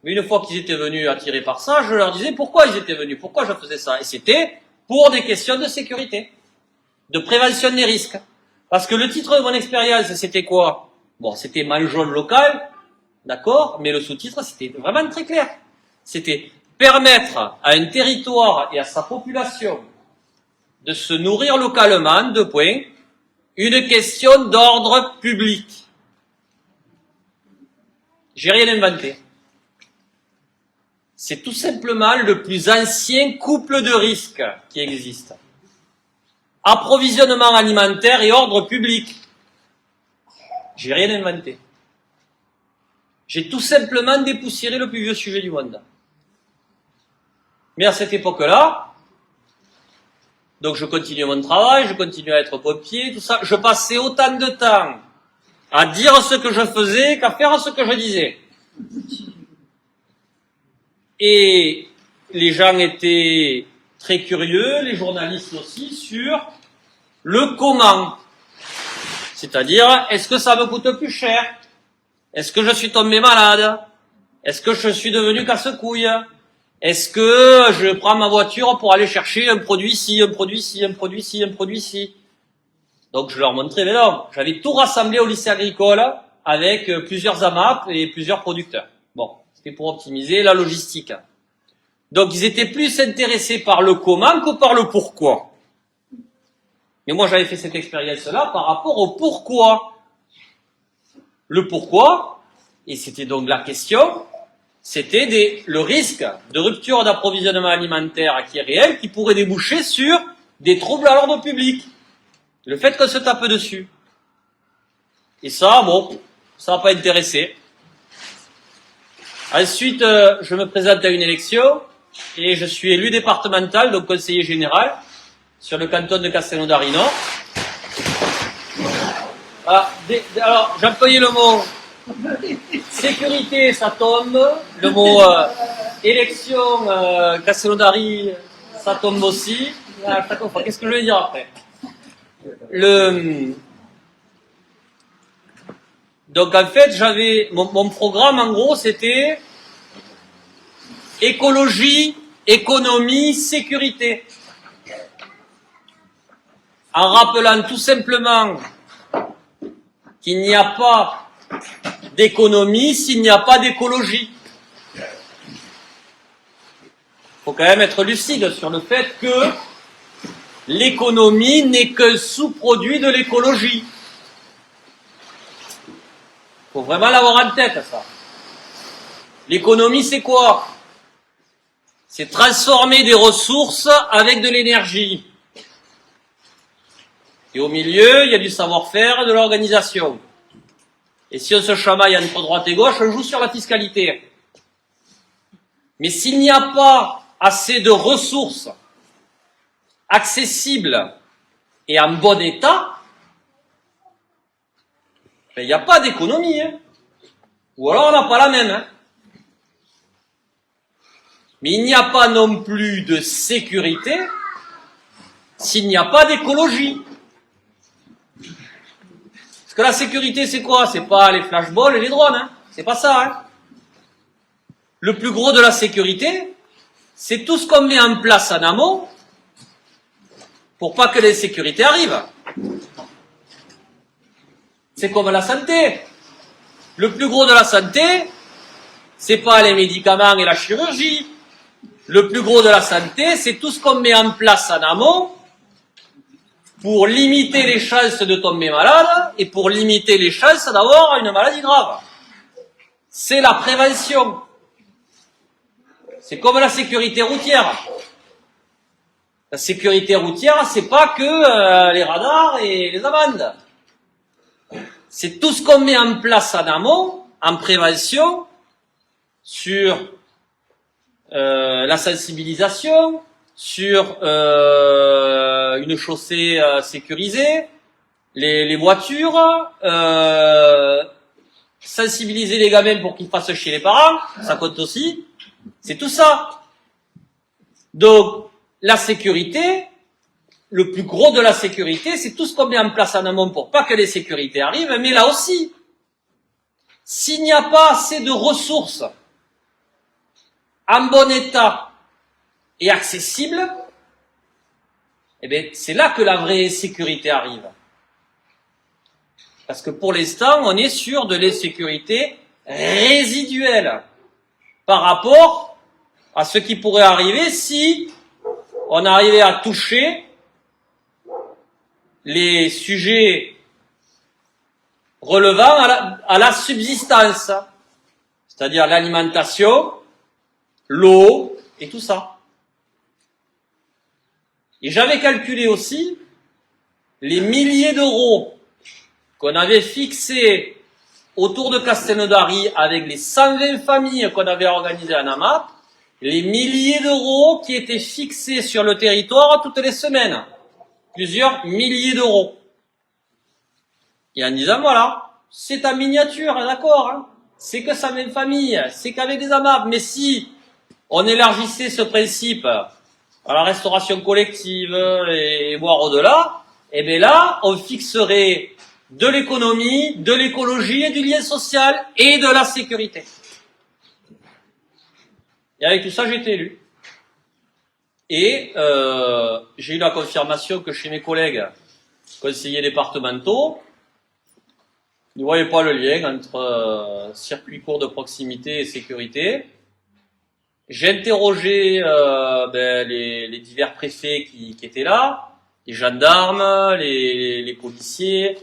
Mais une fois qu'ils étaient venus attirés par ça, je leur disais pourquoi ils étaient venus, pourquoi je faisais ça. Et c'était pour des questions de sécurité, de prévention des risques. Parce que le titre de mon expérience, c'était quoi? Bon, c'était mangeons local, d'accord, mais le sous-titre, c'était vraiment très clair. C'était permettre à un territoire et à sa population de se nourrir localement, 2 points, une question d'ordre public. J'ai rien inventé. C'est tout simplement le plus ancien couple de risques qui existe. Approvisionnement alimentaire et ordre public. J'ai rien inventé. J'ai tout simplement dépoussiéré le plus vieux sujet du monde. Mais à cette époque-là, donc je continuais mon travail, je continuais à être pompier, tout ça, je passais autant de temps à dire ce que je faisais qu'à faire ce que je disais. Et les gens étaient très curieux, les journalistes aussi, sur le comment. C'est-à-dire, est-ce que ça me coûte plus cher? Est-ce que je suis tombé malade? Est-ce que je suis devenu casse-couille? Est-ce que je prends ma voiture pour aller chercher un produit ici, un produit ici, un produit ici, un produit ici? Donc je leur montrais, mais non, j'avais tout rassemblé au lycée agricole avec plusieurs AMAP et plusieurs producteurs. Bon, c'était pour optimiser la logistique. Donc ils étaient plus intéressés par le comment que par le pourquoi. Mais moi j'avais fait cette expérience-là par rapport au pourquoi. Le pourquoi, et c'était donc la question, c'était le risque de rupture d'approvisionnement alimentaire qui est réel, qui pourrait déboucher sur des troubles à l'ordre public. Le fait qu'on se tape dessus. Et ça, bon, ça n'a pas intéressé. Ensuite, je me présente à une élection, et je suis élu départemental, donc conseiller général, sur le canton de Castelnaudary-Nord. Alors, j'employais le mot sécurité, ça tombe. Le mot élection, Castelnaudary, ça tombe aussi. Qu'est-ce que je vais dire après? Donc en fait, j'avais mon programme en gros, c'était écologie, économie, sécurité. En rappelant tout simplement qu'il n'y a pas d'économie s'il n'y a pas d'écologie. Il faut quand même être lucide sur le fait que l'économie n'est qu'un sous-produit de l'écologie. Il faut vraiment l'avoir en tête, ça. L'économie, c'est quoi? C'est transformer des ressources avec de l'énergie. Et au milieu, il y a du savoir-faire et de l'organisation. Et si on se chamaille entre droite et gauche, on joue sur la fiscalité. Mais s'il n'y a pas assez de ressources accessibles et en bon état, ben, il n'y a pas d'économie, hein. Ou alors on n'a pas la même, hein. Mais il n'y a pas non plus de sécurité s'il n'y a pas d'écologie. Parce que la sécurité, c'est quoi? C'est pas les flashballs et les drones, hein. C'est pas ça, hein. Le plus gros de la sécurité, c'est tout ce qu'on met en place en amont pour pas que l'insécurité arrive. C'est comme la santé. Le plus gros de la santé, c'est pas les médicaments et la chirurgie. Le plus gros de la santé, c'est tout ce qu'on met en place en amont pour limiter les chances de tomber malade et pour limiter les chances d'avoir une maladie grave. C'est la prévention. C'est comme la sécurité routière. La sécurité routière, c'est pas que les radars et les amendes. C'est tout ce qu'on met en place en amont, en prévention, sur la sensibilisation, sur une chaussée sécurisée, les voitures, sensibiliser les gamins pour qu'ils fassent chier les parents, ça compte aussi. C'est tout ça. Donc, la sécurité, le plus gros de la sécurité, c'est tout ce qu'on met en place en amont pour pas que les sécurités arrivent, mais là aussi, s'il n'y a pas assez de ressources en bon état et accessibles, eh bien, c'est là que la vraie sécurité arrive. Parce que pour l'instant, on est sur de l'insécurité résiduelle par rapport à ce qui pourrait arriver si on arrivait à toucher les sujets relevant à la subsistance, c'est-à-dire l'alimentation, l'eau et tout ça. Et j'avais calculé aussi les milliers d'euros qu'on avait fixés autour de Castelnaudary avec les 120 familles qu'on avait organisées en AMAP, les milliers d'euros qui étaient fixés sur le territoire toutes les semaines. Plusieurs milliers d'euros. Et en disant, voilà, c'est en miniature, d'accord, hein, c'est que 120 familles, c'est qu'avec des AMAP, mais si on élargissait ce principe à la restauration collective et voire au-delà, eh bien là, on fixerait de l'économie, de l'écologie et du lien social et de la sécurité. Et avec tout ça, j'ai été élu. Et j'ai eu la confirmation que chez mes collègues conseillers départementaux, ils ne voyaient pas le lien entre circuit court de proximité et sécurité. J'ai interrogé les divers préfets qui étaient là, les gendarmes, les policiers,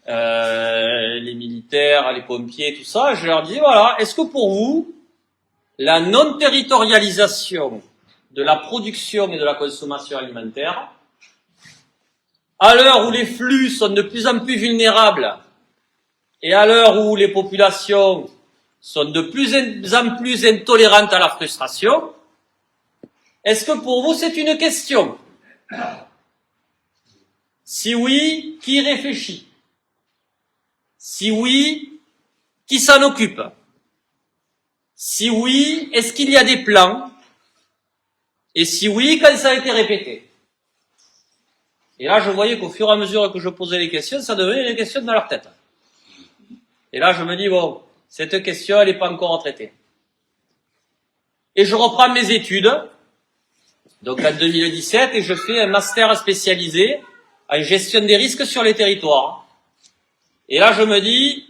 les militaires, les pompiers, tout ça. Je leur dis, voilà, est-ce que pour vous, la non-territorialisation de la production et de la consommation alimentaire, à l'heure où les flux sont de plus en plus vulnérables et à l'heure où les populations sont de plus en plus intolérantes à la frustration, est-ce que pour vous c'est une question? Si oui, qui réfléchit? Si oui, qui s'en occupe? Si oui, est-ce qu'il y a des plans? Et si oui, quand ça a été répété? Et là, je voyais qu'au fur et à mesure que je posais les questions, ça devenait des questions dans leur tête. Et là, je me dis, bon, cette question, elle n'est pas encore traitée. Et je reprends mes études, donc en 2017, et je fais un master spécialisé en gestion des risques sur les territoires. Et là, je me dis,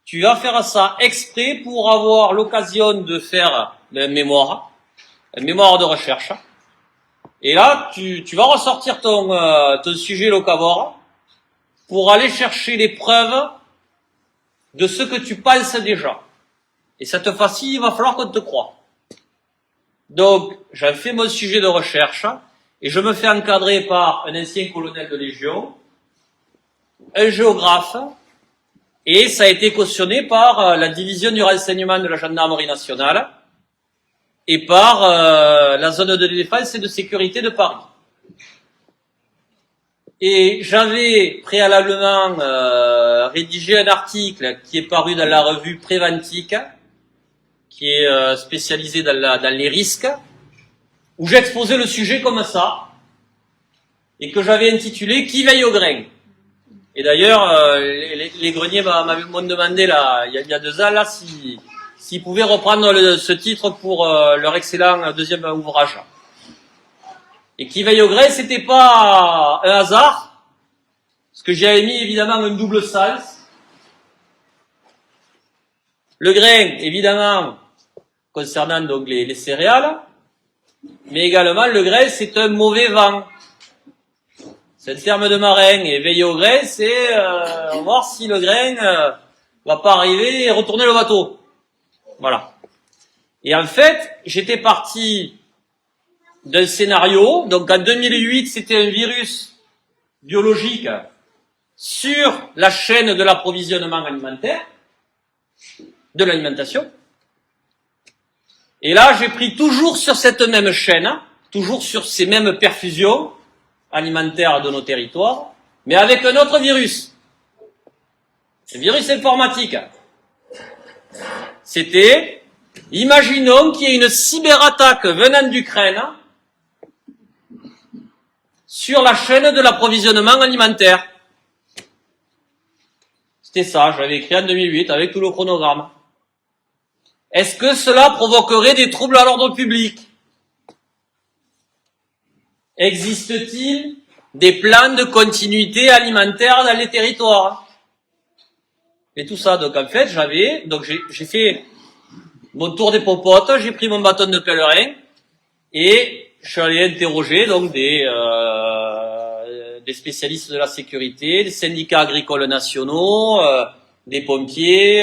tu vas faire ça exprès pour avoir l'occasion de faire un mémoire de recherche. Et là, tu vas ressortir ton sujet locavore pour aller chercher les preuves de ce que tu penses déjà. Et cette fois-ci, il va falloir qu'on te croie. Donc, j'en fais mon sujet de recherche et je me fais encadrer par un ancien colonel de Légion, un géographe, et ça a été cautionné par la division du renseignement de la gendarmerie nationale, et par la zone de défense et de sécurité de Paris. Et j'avais préalablement rédigé un article qui est paru dans la revue Préventique, qui est spécialisée dans les risques, où j'exposais le sujet comme ça, et que j'avais intitulé « Qui veille au grain ?» Et d'ailleurs, les greniers m'ont demandé là, il y a 2 ans là, s'ils pouvaient reprendre ce titre pour leur excellent deuxième ouvrage. Et qui veille au grain, c'était pas un hasard, parce que j'avais mis évidemment un double sens. Le grain, évidemment, concernant donc les céréales, mais également le grain, c'est un mauvais vent. C'est le terme de marin, et veiller au grain, c'est voir si le grain va pas arriver et retourner le bateau. Voilà. Et en fait, j'étais parti d'un scénario, donc en 2008, c'était un virus biologique sur la chaîne de l'approvisionnement alimentaire, de l'alimentation. Et là, j'ai pris toujours sur cette même chaîne, toujours sur ces mêmes perfusions alimentaires de nos territoires, mais avec un autre virus. Le virus informatique. C'était, imaginons qu'il y ait une cyberattaque venant d'Ukraine sur la chaîne de l'approvisionnement alimentaire. C'était ça, je l'avais écrit en 2008 avec tout le chronogramme. Est-ce que cela provoquerait des troubles à l'ordre public? Existe-t-il des plans de continuité alimentaire dans les territoires? Et tout ça, donc en fait, j'ai fait mon tour des popotes, j'ai pris mon bâton de pèlerin, et je suis allé interroger donc des spécialistes de la sécurité, des syndicats agricoles nationaux, des pompiers,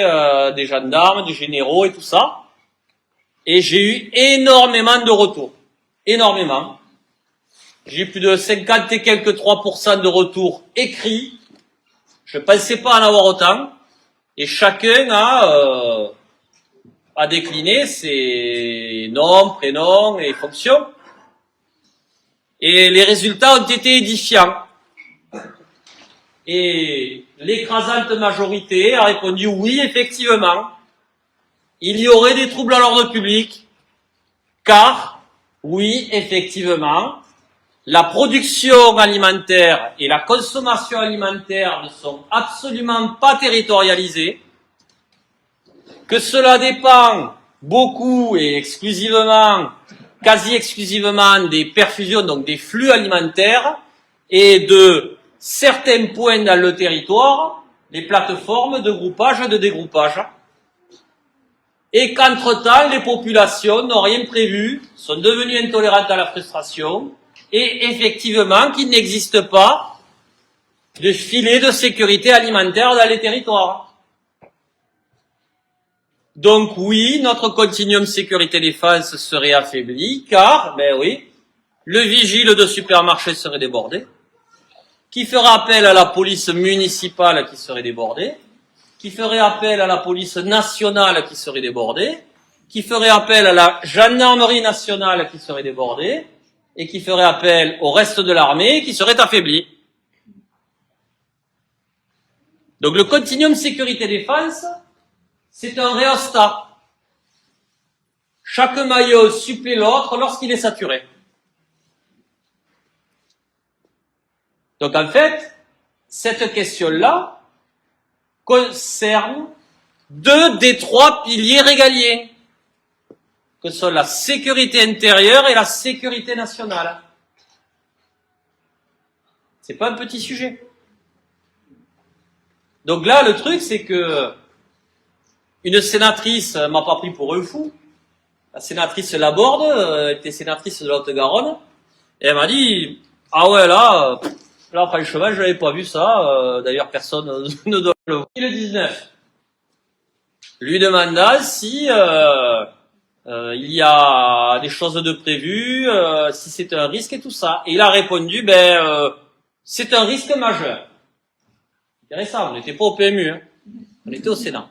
des gendarmes, des généraux et tout ça. Et j'ai eu énormément de retours. Énormément. J'ai eu plus de 50 et quelques 3% de retours écrits. Je pensais pas en avoir autant. Et chacun a décliné ses noms, prénoms et fonctions. Et les résultats ont été édifiants. Et l'écrasante majorité a répondu oui, effectivement, il y aurait des troubles à l'ordre public, car, oui, effectivement, la production alimentaire et la consommation alimentaire ne sont absolument pas territorialisées, que cela dépend beaucoup et exclusivement, quasi exclusivement des perfusions, donc des flux alimentaires, et de certains points dans le territoire, les plateformes de groupage et de dégroupage, et qu'entre-temps, les populations n'ont rien prévu, sont devenues intolérantes à la frustration, et effectivement qu'il n'existe pas de filet de sécurité alimentaire dans les territoires. Donc oui, notre continuum sécurité-défense serait affaibli, car, ben oui, le vigile de supermarché serait débordé, qui ferait appel à la police municipale qui serait débordée, qui ferait appel à la police nationale qui serait débordée, qui ferait appel à la gendarmerie nationale qui serait débordée, et qui ferait appel au reste de l'armée qui serait affaibli. Donc le continuum sécurité-défense, c'est un rhéostat. Chaque maillot supplée l'autre lorsqu'il est saturé. Donc en fait, cette question-là concerne 2 des 3 piliers régaliens, que sont la sécurité intérieure et la sécurité nationale. C'est pas un petit sujet. Donc là, le truc, c'est que une sénatrice m'a pas pris pour un fou. La sénatrice Laborde était sénatrice de la Haute-Garonne, et elle m'a dit, ah ouais, là, franchement, je n'avais pas vu ça, d'ailleurs, personne ne doit le voir. Le 19, lui demanda si il y a des choses de prévues, si c'est un risque et tout ça. Et il a répondu, c'est un risque majeur. Intéressant, on n'était pas au PMU, hein. On était au Sénat.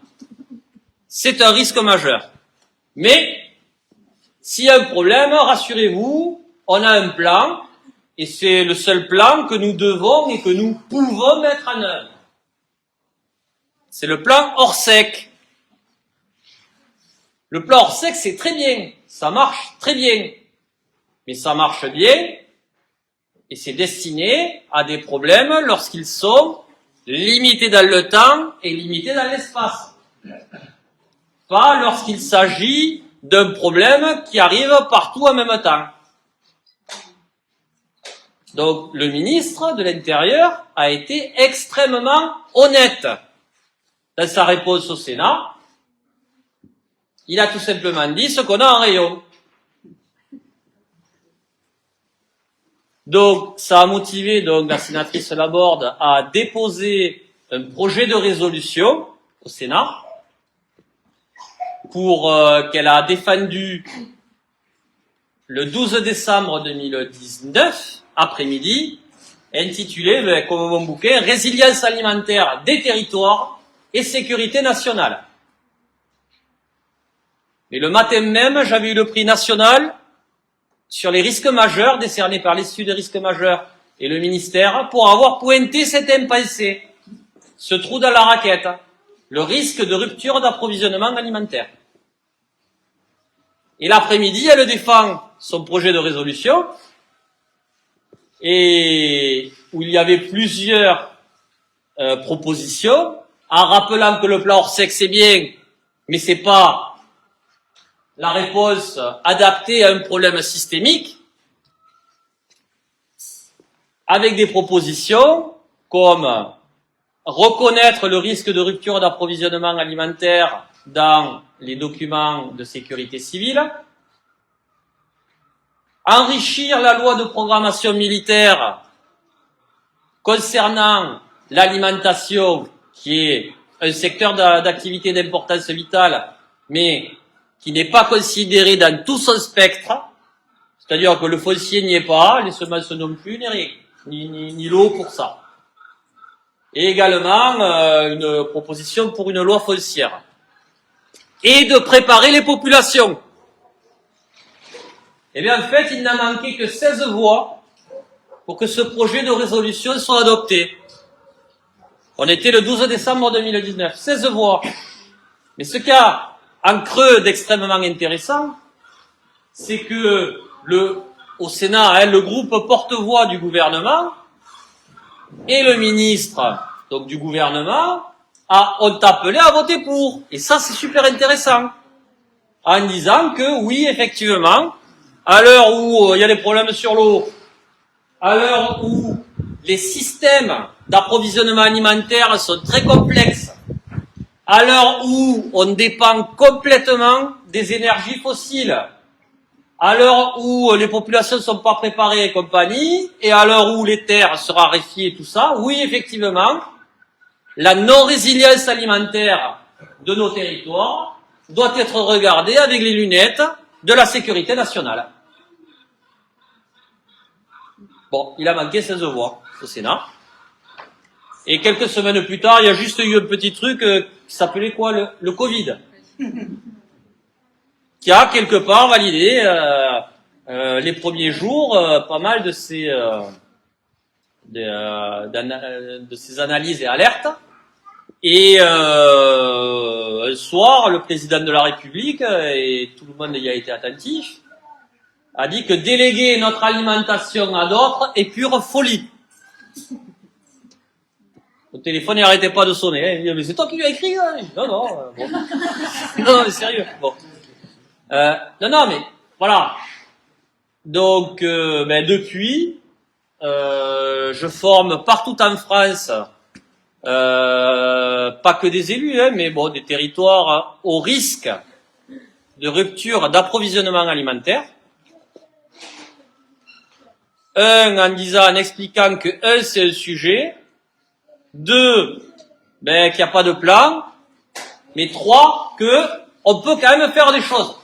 C'est un risque majeur. Mais s'il y a un problème, rassurez-vous, on a un plan, et c'est le seul plan que nous devons et que nous pouvons mettre en œuvre. C'est le plan Orsec. Le plan Orsec, c'est très bien, ça marche très bien, mais ça marche bien, et c'est destiné à des problèmes lorsqu'ils sont limités dans le temps et limités dans l'espace. Pas lorsqu'il s'agit d'un problème qui arrive partout en même temps. Donc, le ministre de l'Intérieur a été extrêmement honnête dans sa réponse au Sénat. Il a tout simplement dit ce qu'on a en rayon. Donc, ça a motivé donc la sénatrice Laborde à déposer un projet de résolution au Sénat qu'elle a défendu le 12 décembre 2019, après-midi, intitulé, comme mon bouquin, « Résilience alimentaire des territoires et sécurité nationale ». Et le matin même, j'avais eu le prix national sur les risques majeurs décernés par l'Institut des risques majeurs et le ministère pour avoir pointé cet impensé, ce trou dans la raquette, le risque de rupture d'approvisionnement alimentaire. Et l'après-midi, elle défend son projet de résolution, et où il y avait plusieurs propositions, en rappelant que le plan Orsec c'est bien, mais c'est pas la réponse adaptée à un problème systémique, avec des propositions comme reconnaître le risque de rupture d'approvisionnement alimentaire dans les documents de sécurité civile, enrichir la loi de programmation militaire concernant l'alimentation, qui est un secteur d'activité d'importance vitale, mais qui n'est pas considéré dans tout son spectre, c'est-à-dire que le foncier n'y est pas, les semences non plus, ni l'eau pour ça. Et également une proposition pour une loi foncière. Et de préparer les populations. Eh bien, en fait, il n'a manqué que 16 voix pour que ce projet de résolution soit adopté. On était le 12 décembre 2019. 16 voix. Mais ce qu'il y a en creux d'extrêmement intéressant, c'est que au Sénat, le groupe porte-voix du gouvernement et le ministre donc du gouvernement ont appelé à voter pour. Et ça, c'est super intéressant. En disant que oui, effectivement, à l'heure où il y a des problèmes sur l'eau, à l'heure où les systèmes d'approvisionnement alimentaire sont très complexes, à l'heure où on dépend complètement des énergies fossiles, à l'heure où les populations ne sont pas préparées et compagnie, et à l'heure où les terres se raréfient et tout ça, oui, effectivement, la non-résilience alimentaire de nos territoires doit être regardée avec les lunettes de la sécurité nationale. Bon, il a manqué 16 voix au Sénat. Et quelques semaines plus tard, il y a juste eu un petit truc qui s'appelait quoi, le Covid, qui a quelque part validé les premiers jours pas mal de ces analyses et alertes. Et un soir, le président de la République, et tout le monde y a été attentif, a dit que déléguer notre alimentation à d'autres est pure folie. Le téléphone n'arrêtait pas de sonner. Hein. Il dit, mais c'est toi qui lui as écrit hein? Non, non. Bon. Non, mais sérieux. Bon. Non, mais voilà. Donc, depuis, je forme partout en France, pas que des élus, hein, mais bon, des territoires au risque de rupture d'approvisionnement alimentaire. En expliquant que c'est un sujet. 2, qu'il n'y a pas de plan. Mais 3, que on peut quand même faire des choses.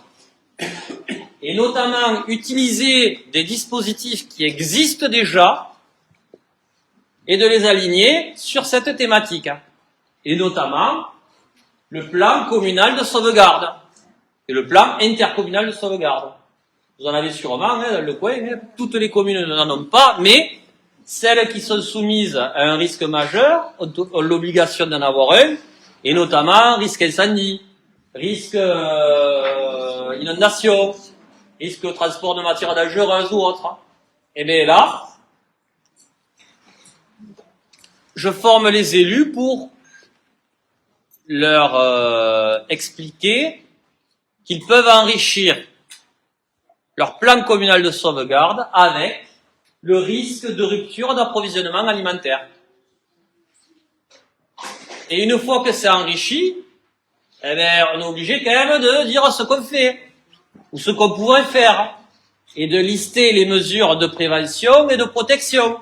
Et notamment utiliser des dispositifs qui existent déjà et de les aligner sur cette thématique. Et notamment le plan communal de sauvegarde et le plan intercommunal de sauvegarde. Vous en avez sûrement hein, dans le coin. Hein. Toutes les communes n'en ont pas, mais celles qui sont soumises à un risque majeur ont l'obligation d'en avoir un, et notamment risque incendie, risque inondation, risque de transport de matières dangereuses ou autre. Et bien là, je forme les élus pour leur expliquer qu'ils peuvent enrichir leur plan communal de sauvegarde avec le risque de rupture d'approvisionnement alimentaire. Et une fois que c'est enrichi, eh bien, on est obligé quand même de dire ce qu'on fait, ou ce qu'on pourrait faire, et de lister les mesures de prévention et de protection.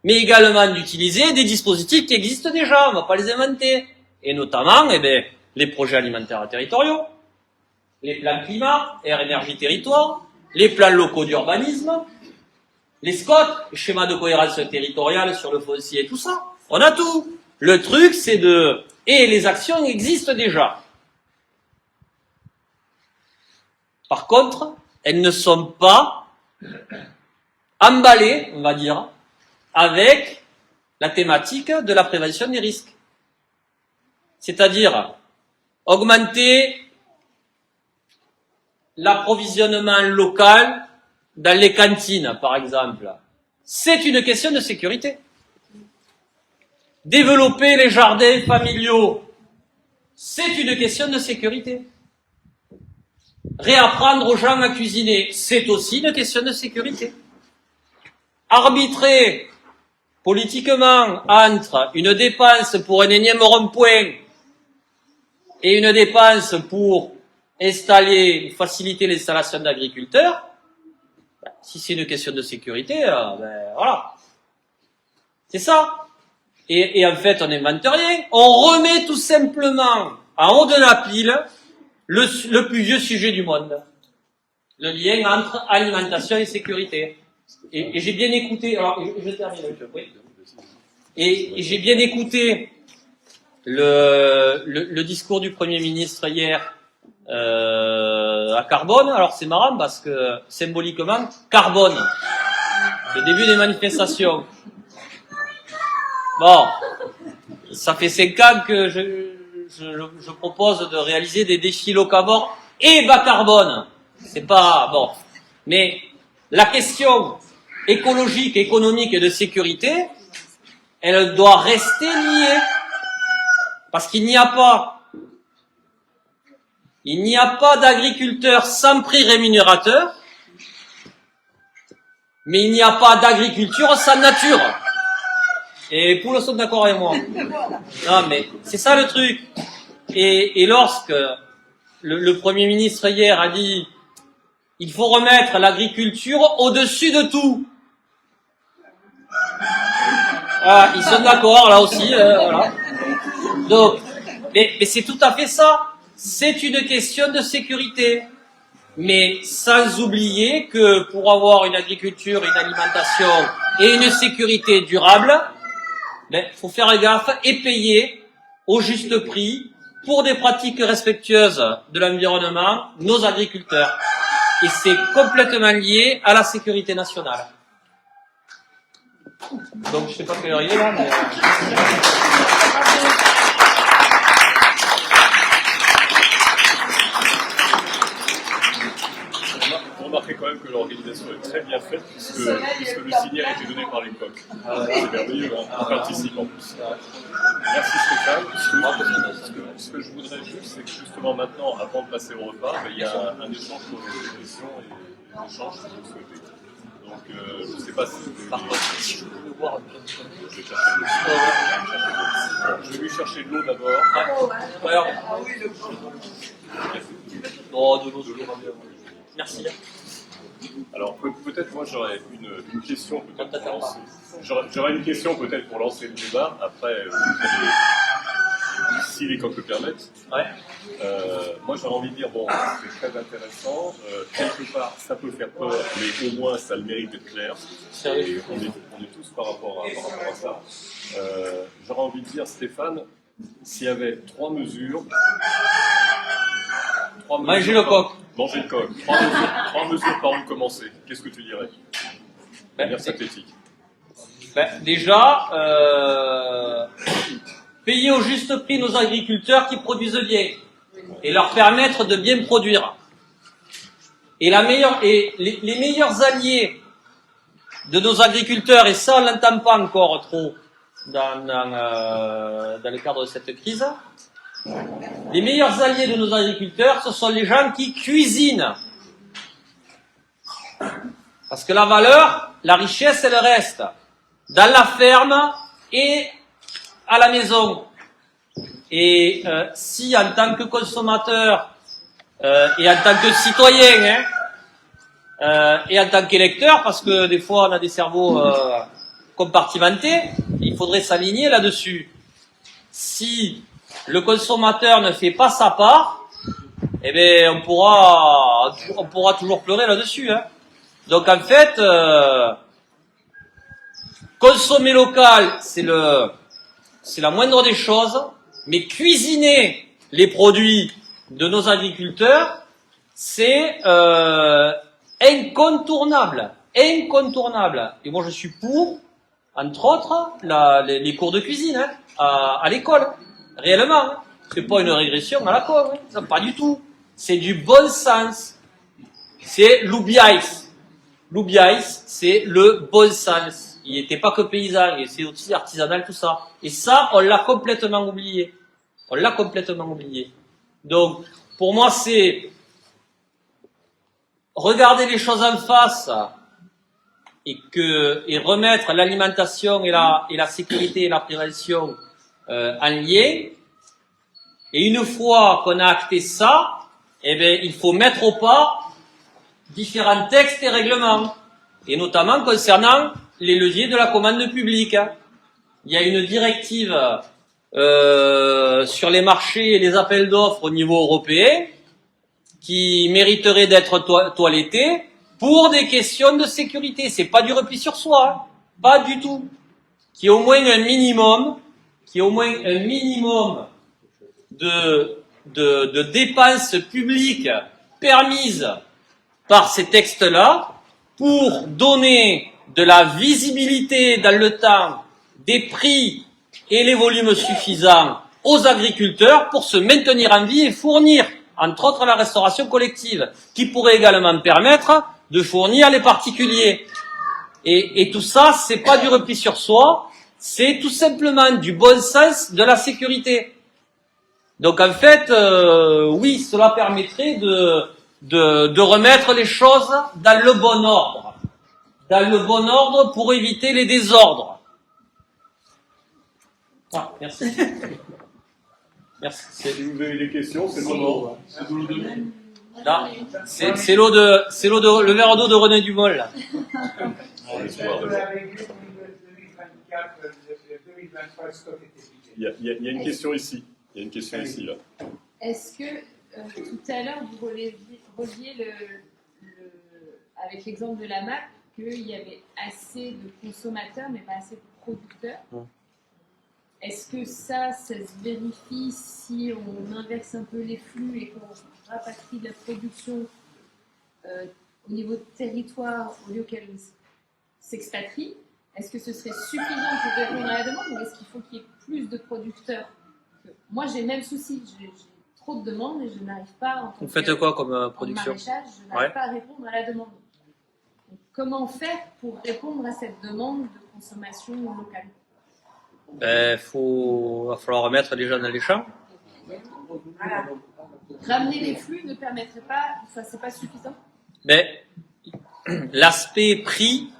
Mais également d'utiliser des dispositifs qui existent déjà, on ne va pas les inventer. Et notamment, eh bien, les projets alimentaires territoriaux, les plans climat, air, énergie, territoire, les plans locaux d'urbanisme, les SCOT, les schémas de cohérence territoriale sur le foncier et tout ça. On a tout. Le truc, c'est de... Et les actions existent déjà. Par contre, elles ne sont pas emballées, on va dire, avec la thématique de la prévention des risques. C'est-à-dire augmenter l'approvisionnement local dans les cantines, par exemple. C'est une question de sécurité. Développer les jardins familiaux, c'est une question de sécurité. Réapprendre aux gens à cuisiner, c'est aussi une question de sécurité. Arbitrer politiquement entre une dépense pour un énième rond-point et une dépense pour installer, faciliter l'installation d'agriculteurs, si c'est une question de sécurité, ben voilà. C'est ça. Et en fait, on n'invente rien. On remet tout simplement en haut de la pile le plus vieux sujet du monde. Le lien entre alimentation et sécurité. Et j'ai bien écouté, alors je termine, oui. Et j'ai bien écouté le discours du Premier ministre hier à Carbone. Alors c'est marrant parce que symboliquement, Carbone, le début des manifestations. Bon, ça fait 5 ans que je propose de réaliser des défis locavores et bas carbone. C'est pas bon, mais la question écologique, économique et de sécurité, elle doit rester liée, parce qu'il n'y a pas d'agriculteur sans prix rémunérateur, mais il n'y a pas d'agriculture sans nature. Et Poulos sont d'accord avec moi. Non, mais c'est ça le truc. Et lorsque le Premier ministre hier a dit il faut remettre l'agriculture au-dessus de tout. Ah, ils sont d'accord là aussi. Voilà. Donc, mais c'est tout à fait ça. C'est une question de sécurité. Mais sans oublier que pour avoir une agriculture, une alimentation et une sécurité durable, faut faire gaffe et payer au juste prix pour des pratiques respectueuses de l'environnement nos agriculteurs. Et c'est complètement lié à la sécurité nationale. Donc je sais pas quelle heure il est là, mais... Vous remarquez quand même que l'organisation est très bien faite puisque le signal a été donné par les coqs. C'est merveilleux, hein. On participe en plus. Merci Stéphane. Ce que je voudrais juste, c'est que justement maintenant, avant de passer au repas, il y a un échange sur les questions et des échanges si vous le souhaitez. Donc je ne sais pas si vous voulez... Par contre, si je peux voir un peu... Je vais chercher de l'eau. Bon, je vais lui chercher de l'eau d'abord. Bon, de l'eau. Merci. Alors peut-être moi j'aurais une question peut-être pour lancer. J'aurais une question peut-être pour lancer le débat. Après, si les coqs le permettent. Ouais. Moi j'aurais envie de dire bon, c'est très intéressant. Quelque part, ça peut faire peur, mais au moins ça a le mérite d'être clair. Et on est tous par rapport à ça. J'aurais envie de dire Stéphane, s'il y avait 3 mesures. Manger le coq. Manger le coq. Trois mesures par an de commencer. Qu'est-ce que tu dirais? De manière synthétique. Déjà, payer au juste prix nos agriculteurs qui produisent bien et leur permettre de bien produire. Et les meilleurs alliés de nos agriculteurs, et ça on l'entend pas encore trop dans le cadre de cette crise, les meilleurs alliés de nos agriculteurs, ce sont les gens qui cuisinent. Parce que la valeur, la richesse, elle reste dans la ferme et à la maison. Et si en tant que consommateur et en tant que citoyen et en tant qu'électeur, parce que des fois on a des cerveaux compartimentés, il faudrait s'aligner là-dessus. Si le consommateur ne fait pas sa part, eh bien on pourra toujours pleurer là-dessus. Hein. Donc en fait, consommer local, c'est la moindre des choses, mais cuisiner les produits de nos agriculteurs, c'est incontournable. Incontournable. Et moi je suis pour, entre autres, les cours de cuisine hein, à l'école. Réellement. Hein. C'est pas une régression à la con, hein. Ça, pas du tout. C'est du bon sens. C'est l'oubiaïs. L'oubiaïs, c'est le bon sens. Il n'était pas que paysan, et c'est aussi artisanal tout ça. Et ça, on l'a complètement oublié. On l'a complètement oublié. Donc, pour moi, c'est regarder les choses en face et remettre l'alimentation et la sécurité et la prévention en lien. Et une fois qu'on a acté ça, eh bien, il faut mettre au pas différents textes et règlements, et notamment concernant les leviers de la commande publique. Il y a une directive sur les marchés et les appels d'offres au niveau européen qui mériterait d'être toilettée pour des questions de sécurité. C'est pas du repli sur soi, hein. Pas du tout. Qu'il y ait au moins un minimum, de dépenses publiques permises par ces textes-là pour donner de la visibilité dans le temps, des prix et les volumes suffisants aux agriculteurs pour se maintenir en vie et fournir, entre autres, la restauration collective, qui pourrait également permettre de fournir les particuliers. Et tout ça, c'est pas du repli sur soi, c'est tout simplement du bon sens de la sécurité. Donc en fait, oui, cela permettrait de remettre les choses dans le bon ordre. Dans le bon ordre pour éviter les désordres. Ah, merci. Merci. Si vous avez des questions, c'est le moment. Là, c'est le verre d'eau de René Dumol, là. Il y a une question ici. Il y a une question ici, là. Est-ce que tout à l'heure vous reliez avec l'exemple de la MAP qu'il y avait assez de consommateurs mais pas assez de producteurs? Est-ce que ça se vérifie si on inverse un peu les flux et qu'on rapatrie de la production au niveau de territoire au lieu qu'elle s'expatrie? Est-ce que ce serait suffisant pour répondre à la demande ou est-ce qu'il faut qu'il y ait plus de producteurs? Moi j'ai le même souci, j'ai trop de demandes et je n'arrive pas Vous faites quoi comme production? En maraîchage, je n'arrive pas à répondre à la demande. Donc, comment faire pour répondre à cette demande de consommation locale? Va falloir remettre les gens dans les champs. Voilà. Ramener les flux ne permettrait pas, enfin c'est pas suffisant. Mais l'aspect prix,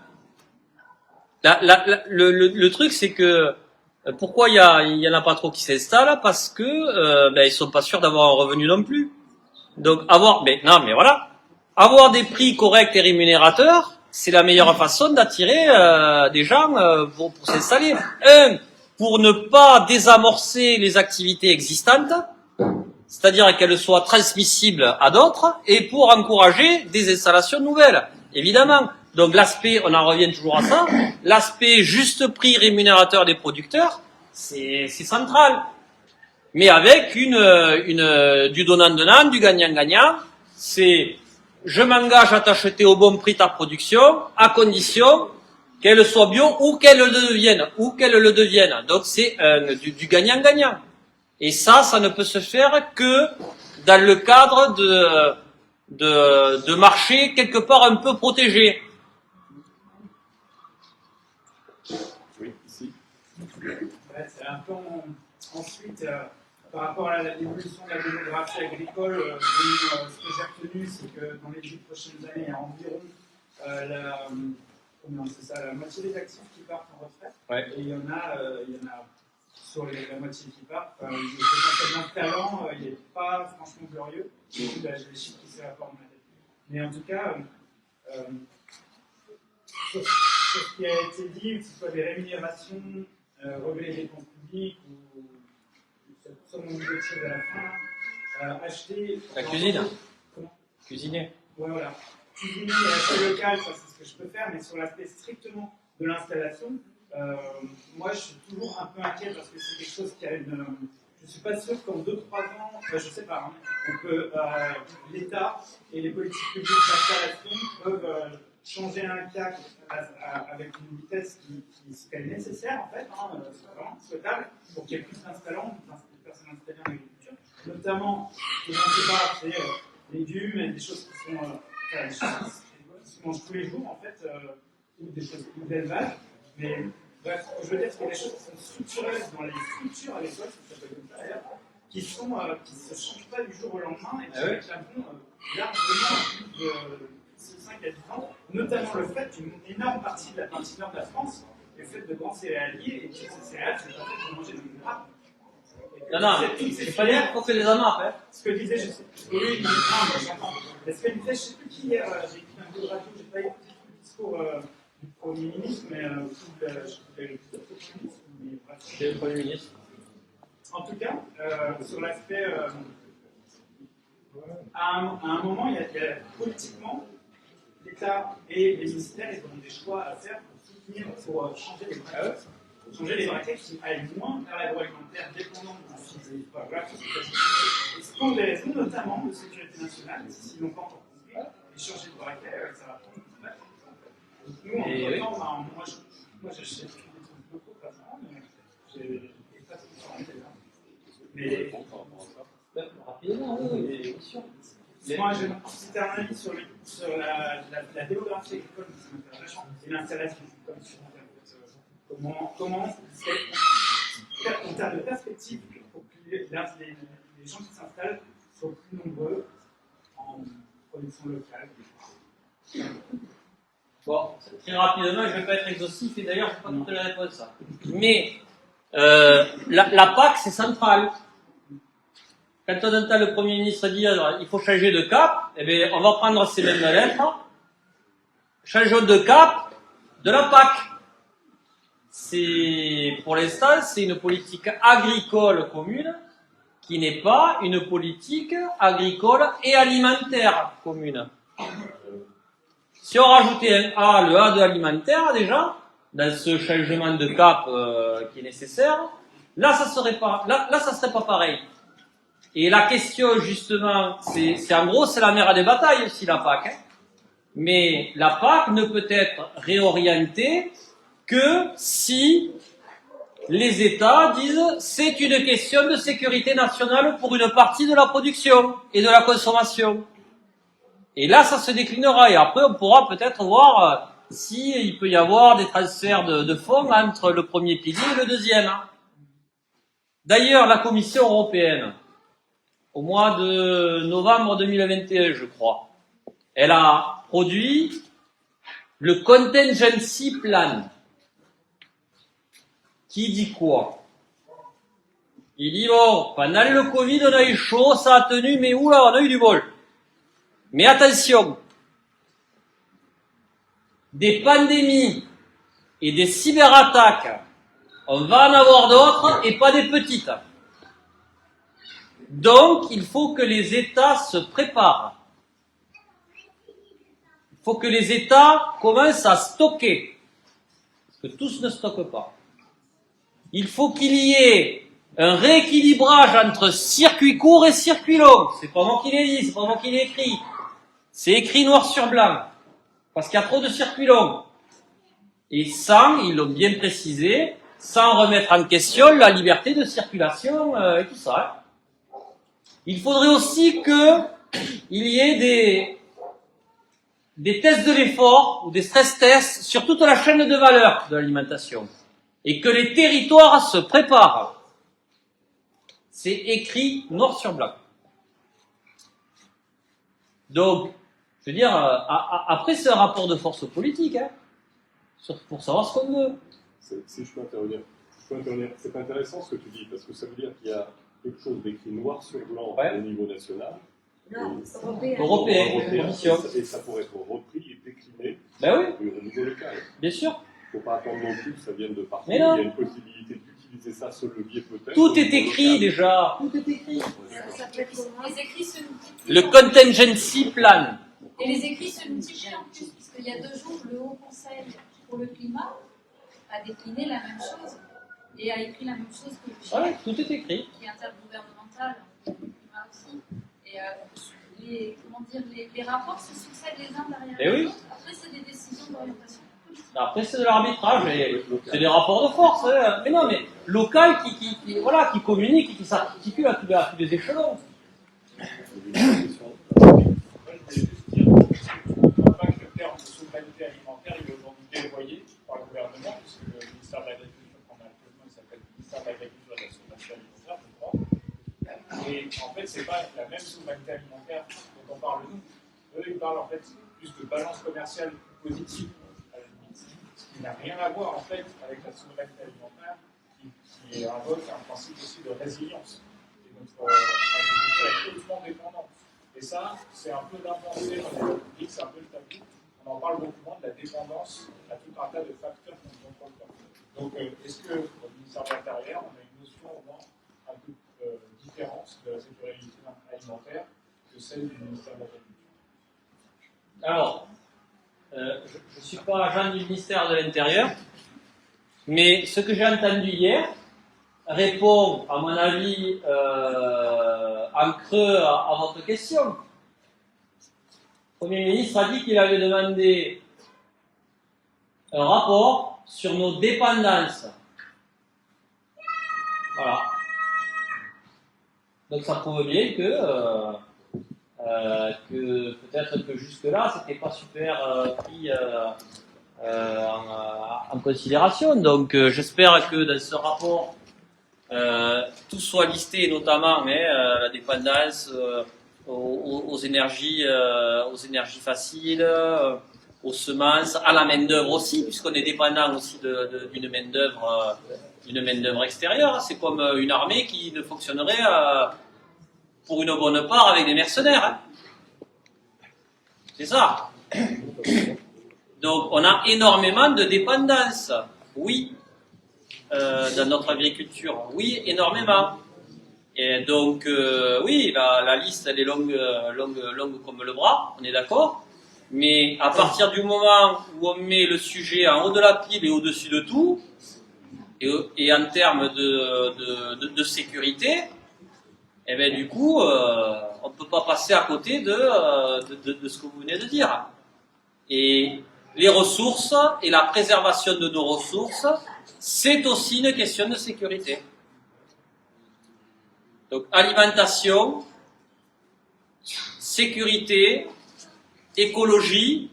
le truc c'est que pourquoi il y en a pas trop qui s'installent? Parce que ils sont pas sûrs d'avoir un revenu non plus. Donc avoir des prix corrects et rémunérateurs, c'est la meilleure façon d'attirer des gens pour s'installer. Pour ne pas désamorcer les activités existantes, c'est-à-dire qu'elles soient transmissibles à d'autres, et pour encourager des installations nouvelles, évidemment. Donc l'aspect, on en revient toujours à ça, l'aspect juste prix rémunérateur des producteurs, c'est central. Mais avec du donnant-donnant, du gagnant-gagnant, C'est je m'engage à t'acheter au bon prix ta production, à condition qu'elle soit bio ou qu'elle le devienne. Donc c'est du gagnant-gagnant. Et ça ne peut se faire que dans le cadre de marchés quelque part un peu protégés. Oui, ici. Ouais, c'est un peu ensuite, par rapport à l'évolution de la démographie agricole, ce que j'ai retenu, c'est que dans les 10 prochaines années, il y a environ la moitié des actifs qui partent en retraite. Ouais. Et il y en a sur la moitié qui partent, le potentiellement de talent, il n'est pas franchement glorieux. J'ai les chiffres qui s'évaporent dans ma tête. Mais en tout cas, sur ce qui a été dit, que ce soit des rémunérations, relever les dépenses publiques ou sûrement une autre chose à la fin, acheter. La cuisine. Comment? Cuisiner. Ouais, voilà. Cuisiner et acheter local, ça c'est ce que je peux faire, mais sur l'aspect strictement de l'installation, moi je suis toujours un peu inquiet parce que c'est quelque chose qui a une. Je ne suis pas sûr qu'en 2-3 ans, je ne sais pas, l'État et les politiques publiques d'installation peuvent changer un cap avec une vitesse qui est nécessaire en fait, c'est vraiment souhaitable pour qu'il y ait plus d'installants, de personnes installées en agriculture, notamment, je ne sais pas, c'est légumes et des choses qui se mangent tous les jours en fait, ou des choses d'élevage, mais bref, je veux dire qu'il y a des choses qui sont structurelles dans les structures agricoles, ça s'appelle comme ça d'ailleurs, qui ne se changent pas du jour au lendemain et qui réclameront largement plus de 5 à 10 ans, notamment le fait qu'une énorme partie de la partie nord de la France est faite de grands céréaliers et que ces céréales, c'est pas fait pour manger de grappes. Non, c'est pas dire qu'on fait des amarres, hein. Ce que disait, je sais plus, oui, j'entends. Mais ce que disait, je ne sais plus qui hier, j'ai écouté un peu de radio, j'ai pas écouté tout le discours du Premier ministre, mais C'est le Premier ministre. En tout cas, sur l'aspect, à un moment, il y a politiquement, l'État et les ministères, ils ont des choix à faire pour soutenir, pour changer les pratiques. Changer les braquets qui aillent moins vers l'agroalimentaire dépendant de physique. Voilà, et pour des raisons notamment de sécurité nationale, s'ils n'ont pas encore compris, et changer de braquet, ça va prendre une semaine. Nous, en temps, moi j'achète des trucs locaux, pas vraiment, mais j'ai pas tout le temps là. Mais Rapidement, oui, bien sûr. moi, je vais citer un avis sur la démographie agricole, ça m'intéresse vachement, et l'installation, comme sur comment en termes de perspective, pour que les gens qui s'installent soient plus nombreux en production locale. Bon, très rapidement, je ne vais pas être exhaustif et d'ailleurs, je n'ai pas toutes les réponses. Mais la PAC, c'est central. Quand on entend le Premier ministre dire il faut changer de cap, eh bien, on va prendre ces mêmes lettres, changeons de cap de la PAC. Pour l'instant, c'est une politique agricole commune qui n'est pas une politique agricole et alimentaire commune. Si on rajoutait un A, le A de alimentaire déjà, dans ce changement de cap qui est nécessaire, là ça serait pas pareil. Et la question justement, c'est en gros c'est la mère des batailles aussi la PAC. Hein. Mais la PAC ne peut être réorientée que si les États disent c'est une question de sécurité nationale pour une partie de la production et de la consommation. Et là, ça se déclinera. Et après, on pourra peut-être voir s'il peut y avoir des transferts de fonds entre le premier pilier et le deuxième. D'ailleurs, la Commission européenne, au mois de novembre 2021, je crois, elle a produit le Contingency Plan. Qui dit quoi? Il dit, bon, pendant le Covid, on a eu chaud, ça a tenu, mais oula, on a eu du bol. Mais attention, des pandémies et des cyberattaques, on va en avoir d'autres et pas des petites. Donc, il faut que les États se préparent. Il faut que les États commencent à stocker. Parce que tous ne stockent pas. Il faut qu'il y ait un rééquilibrage entre circuit court et circuit long. C'est pas moi qui l'ai dit, c'est pas moi qui l'ai écrit. C'est écrit noir sur blanc. Parce qu'il y a trop de circuits longs. Et sans, ils l'ont bien précisé, sans remettre en question la liberté de circulation et tout ça. Il faudrait aussi qu'il y ait des tests de l'effort ou des stress tests sur toute la chaîne de valeur de l'alimentation. Et que les territoires se préparent. C'est écrit noir sur blanc. Donc, je veux dire, après c'est un rapport de force politique, hein, pour savoir ce qu'on veut. Si je peux intervenir, c'est intéressant ce que tu dis, parce que ça veut dire qu'il y a quelque chose d'écrit noir sur blanc au niveau national. Non, Européen, et ça pourrait être repris et décliné ben oui, au niveau local. Bien sûr. Il ne faut pas attendre non plus que ça vienne de partout. Mais non. Il y a une possibilité d'utiliser ça, ce levier peut-être. Tout est écrit déjà. Tout est écrit. Les écrits se multiplient. Le contingency plan. Et les écrits se multiplient en plus, puisqu'il y a 2 jours, le Haut Conseil pour le climat a décliné la même chose et a écrit la même chose que le GIEC, Ouais, tout est écrit. qui est intergouvernemental, le climat aussi. Et les rapports se succèdent les uns derrière Eh les oui. autres. Après, c'est des décisions d'orientation politique. Après, c'est de l'arbitrage et c'est des rapports de force. Hein. Mais non, mais local qui communique et qui s'articule à tous les échelons. L'impact de terme de souveraineté alimentaire, il est aujourd'hui dévoyé par le gouvernement, puisque le ministère de l'Agriculture qu'on a actuellement, il s'appelle le ministère de l'Agriculture et de la souveraineté alimentaire, je crois. Et en fait, c'est pas la même souveraineté alimentaire dont on parle nous. Eux, ils parlent en fait plus de balance commerciale positive, à la limite, ce qui n'a rien à voir en fait avec la souveraineté alimentaire, qui invoque un principe aussi de résilience. Et notre agriculture est hautement dépendante. Et ça, c'est un peu l'impensé dans les publics, c'est un peu le tabou. On en parle beaucoup moins de la dépendance à tout un tas de facteurs qu'on ne contrôle pas. Donc, est-ce que au ministère de l'Intérieur, on a une notion au moins un peu différente de la sécurité alimentaire que celle du ministère de l'Agriculture? Alors, je ne suis pas agent du ministère de l'Intérieur, mais ce que j'ai entendu hier répond, à mon avis, en creux à votre question. Le Premier ministre a dit qu'il avait demandé un rapport sur nos dépendances. Voilà. Donc ça prouve bien que peut-être que jusque-là, c'était pas super pris en considération. Donc j'espère que dans ce rapport, tout soit listé, notamment la dépendance aux énergies faciles, aux semences, à la main d'œuvre aussi, puisqu'on est dépendant aussi d'une main d'œuvre extérieure. C'est comme une armée qui ne fonctionnerait pour une bonne part avec des mercenaires. Hein. C'est ça. Donc on a énormément de dépendance. Oui. Dans notre agriculture, oui, énormément. Et donc, oui, la liste, elle est longue comme le bras, on est d'accord. Mais à partir du moment où on met le sujet en haut de la pile et au-dessus de tout, et en termes de sécurité, eh bien, du coup, on ne peut pas passer à côté de ce que vous venez de dire. Et les ressources et la préservation de nos ressources, c'est aussi une question de sécurité. Donc, alimentation, sécurité, écologie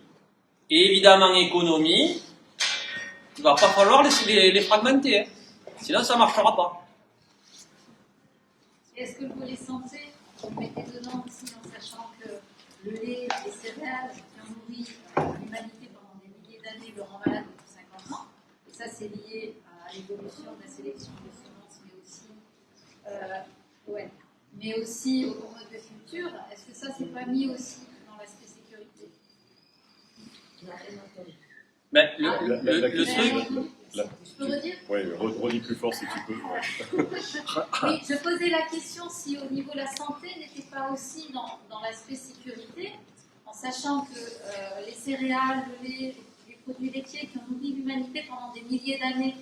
et évidemment économie, il ne va pas falloir les fragmenter, hein. Sinon ça ne marchera pas. Est-ce que le volet santé, vous mettez dedans aussi en sachant que le lait, les céréales qui ont nourri l'humanité pendant des milliers d'années le rend malade depuis 50 ans, et ça c'est lié à l'évolution de la sélection des semences, mais aussi au mode de culture. Est-ce que ça c'est pas mis aussi dans l'aspect sécurité? Ben, La le truc... Je peux redire? Oui, redis plus fort si tu peux. Ouais. Oui, je posais la question si au niveau de la santé n'était pas aussi dans l'aspect sécurité, en sachant que les céréales, le lait, les produits laitiers qui ont nourri l'humanité pendant des milliers d'années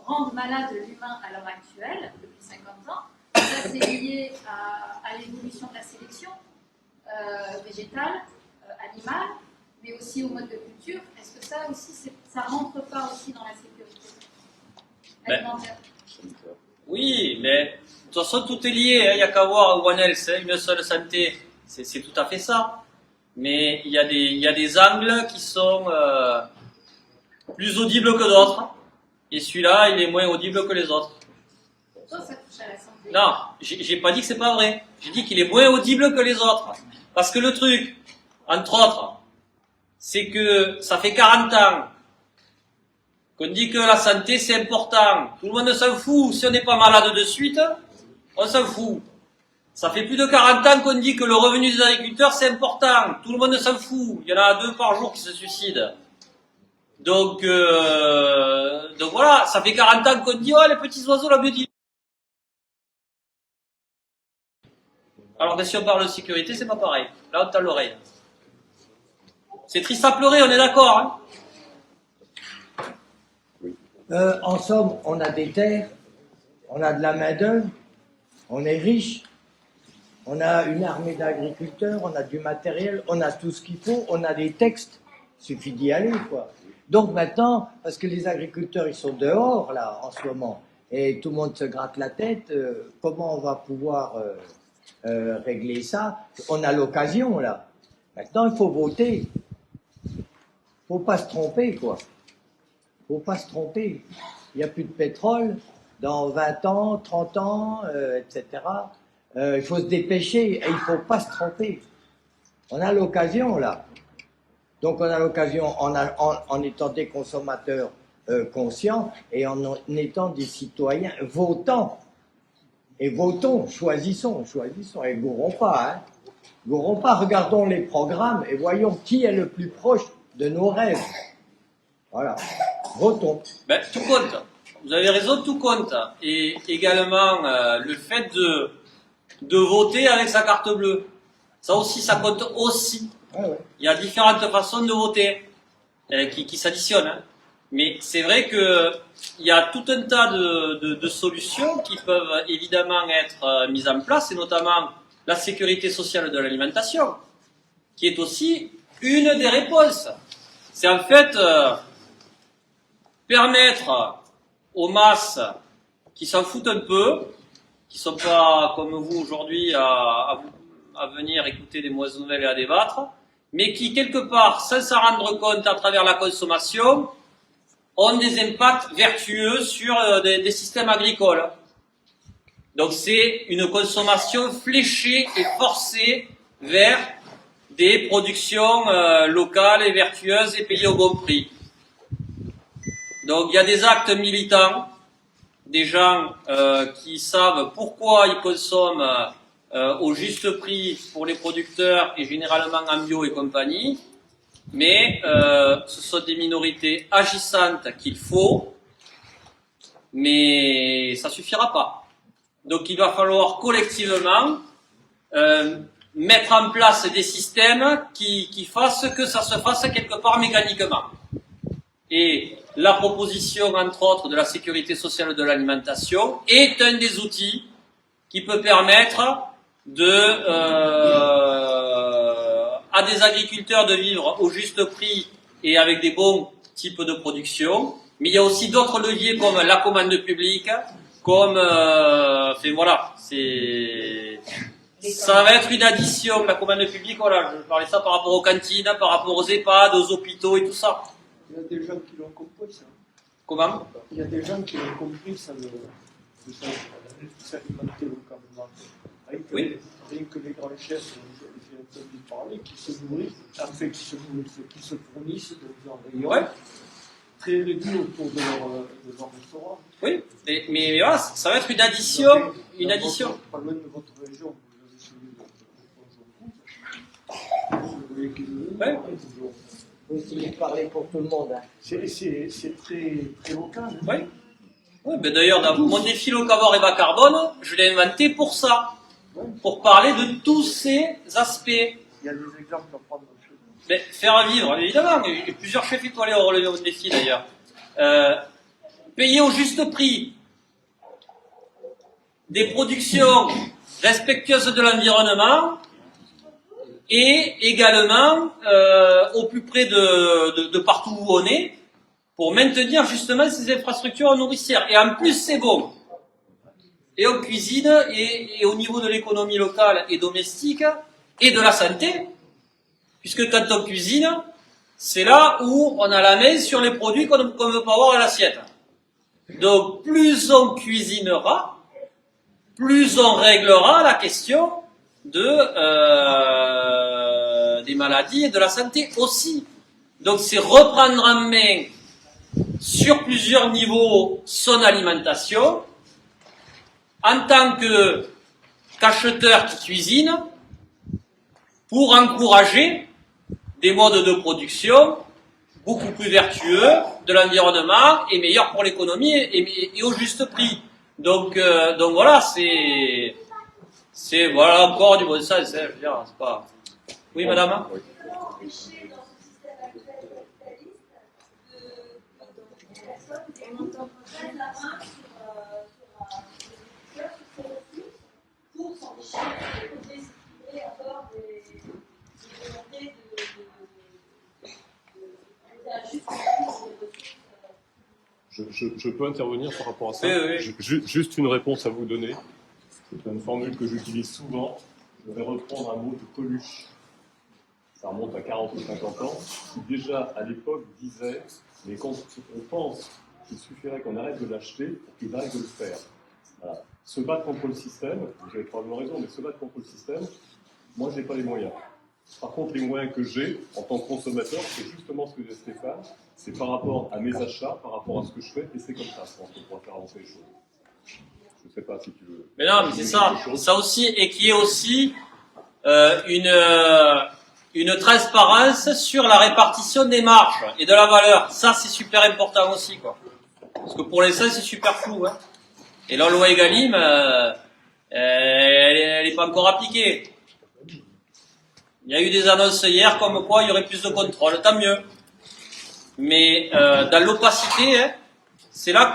rendent malade l'humain à l'heure actuelle, depuis 50 ans. Ça, c'est lié à l'évolution de la sélection végétale, animale, mais aussi au mode de culture. Est-ce que ça aussi, ça rentre pas aussi dans la sécurité alimentaire? Oui, mais de toute façon, tout est lié. Il n'y a qu'à voir One Health, une seule santé. C'est tout à fait ça. Mais il y a des angles qui sont plus audibles que d'autres. Et celui-là, il est moins audible que les autres. Toi, ça touche à la santé. Non, j'ai pas dit que c'est pas vrai. J'ai dit qu'il est moins audible que les autres. Parce que le truc, entre autres, c'est que ça fait 40 ans qu'on dit que la santé c'est important. Tout le monde s'en fout. Si on n'est pas malade de suite, on s'en fout. Ça fait plus de 40 ans qu'on dit que le revenu des agriculteurs c'est important. Tout le monde s'en fout. Il y en a 2 par jour qui se suicident. Donc voilà, ça fait 40 ans qu'on dit, oh les petits oiseaux, la biodiversité. Alors que si on parle de sécurité, c'est pas pareil. Là, on tend l'oreille. C'est triste à pleurer, on est d'accord, hein? En somme, on a des terres, on a de la main-d'œuvre, on est riche, on a une armée d'agriculteurs, on a du matériel, on a tout ce qu'il faut, on a des textes, il suffit d'y aller, quoi. Donc maintenant, parce que les agriculteurs, ils sont dehors, là, en ce moment, et tout le monde se gratte la tête, comment on va pouvoir régler ça? On a l'occasion, là. Maintenant, il faut voter. Faut pas se tromper, quoi. Faut pas se tromper. Il n'y a plus de pétrole dans 20 ans, 30 ans, etc. Il faut se dépêcher et il faut pas se tromper. On a l'occasion, là. Donc on a l'occasion, en étant des consommateurs conscients et en étant des citoyens votants. Et votons, choisissons, et gourrons pas, hein. Gourrons pas, regardons les programmes et voyons qui est le plus proche de nos rêves. Voilà, votons. Ben, tout compte. Vous avez raison, tout compte. Et également, le fait de voter avec sa carte bleue. Ça aussi, ça compte aussi. Ouais, ouais. Il y a différentes façons de voter qui s'additionnent. Hein. Mais c'est vrai que il y a tout un tas de solutions qui peuvent évidemment être mises en place, et notamment la sécurité sociale de l'alimentation, qui est aussi une des réponses. C'est en fait permettre aux masses qui s'en foutent un peu, qui sont pas comme vous aujourd'hui à venir écouter des mauvaises nouvelles et à débattre, mais qui quelque part, sans s'en rendre compte à travers la consommation, ont des impacts vertueux sur des systèmes agricoles. Donc c'est une consommation fléchée et forcée vers des productions locales et vertueuses et payées au bon prix. Donc il y a des actes militants, des gens qui savent pourquoi ils consomment au juste prix pour les producteurs et généralement en bio et compagnie, mais ce sont des minorités agissantes qu'il faut, mais ça suffira pas. Donc il va falloir collectivement mettre en place des systèmes qui fassent que ça se fasse quelque part mécaniquement. Et la proposition, entre autres, de la sécurité sociale de l'alimentation est un des outils qui peut permettre à des agriculteurs de vivre au juste prix et avec des bons types de production. Mais il y a aussi d'autres leviers comme la commande publique, comme, enfin voilà, ça va être une addition, la commande publique, voilà, je parlais ça par rapport aux cantines, par rapport aux EHPAD, aux hôpitaux et tout ça. Il y a des gens qui l'ont compris, ça. Comment? Il y a des gens qui l'ont compris, ça, de s'alimenter localement. Oui. Rien que les grands chefs, j'ai entendu parler, qui se nourrissent, enfin qui se fournissent de viande rayon, Ouais. très réduit autour de leur restaurant. Oui, mais voilà, ça va être une addition, une addition. Pas loin de votre région, vous avez celui de vous voyez qu'il Ouais. Faut essayer de parler pour tout le monde, hein. C'est très local. Hein. Oui. Oui, ben d'ailleurs, dans mon défi locavore et bas carbone, je l'ai inventé pour ça. Pour parler de tous ces aspects. Il y a des exemples à prendre chez nous. Mais faire vivre, évidemment, il y a plusieurs chefs étoilés ont relevé mon défi d'ailleurs. payer au juste prix des productions respectueuses de l'environnement et également au plus près de partout où on est, pour maintenir justement ces infrastructures nourricières. Et en plus, c'est bon. Et en cuisine, et au niveau de l'économie locale et domestique, et de la santé, puisque quand on cuisine, c'est là où on a la main sur les produits qu'on ne veut pas avoir à l'assiette. Donc, plus on cuisinera, plus on réglera la question des maladies et de la santé aussi. Donc, c'est reprendre en main sur plusieurs niveaux son alimentation, en tant qu'acheteur qui cuisine, pour encourager des modes de production beaucoup plus vertueux de l'environnement et meilleurs pour l'économie et au juste prix. Donc voilà, c'est voilà encore du bon sens, hein, je veux dire, c'est pas. Oui, madame. Oui. Empêcher dans ce système actuel capitaliste des personnes, des montants très à main sur ces ressources pour s'enrichir et déséquilibrer encore des volontés Je peux intervenir par rapport à ça. Oui. Juste une réponse à vous donner. C'est une formule que j'utilise souvent. Je vais reprendre un mot de Coluche. Ça remonte à 40 ou 50 ans. Qui déjà, à l'époque, disait « Mais quand on pense qu'il suffirait qu'on arrête de l'acheter pour qu'il arrête de le faire. » Voilà. Se battre contre le système, vous avez probablement raison, mais se battre contre le système, moi, je n'ai pas les moyens. Par contre, les moyens que j'ai en tant que consommateur, c'est justement ce que disait Stéphane, c'est par rapport à mes achats, par rapport à ce que je fais, et c'est comme ça, je pense qu'on pourra faire avancer les choses. Je ne sais pas si tu veux. Mais non, mais c'est ça. Ça aussi, et qui est aussi une transparence sur la répartition des marges et de la valeur. Ça, c'est super important aussi, quoi. Parce que pour l'instant, c'est super flou, hein. Et la loi Egalim, elle n'est pas encore appliquée. Il y a eu des annonces hier comme quoi il y aurait plus de contrôle, tant mieux. Mais dans l'opacité, hein, c'est là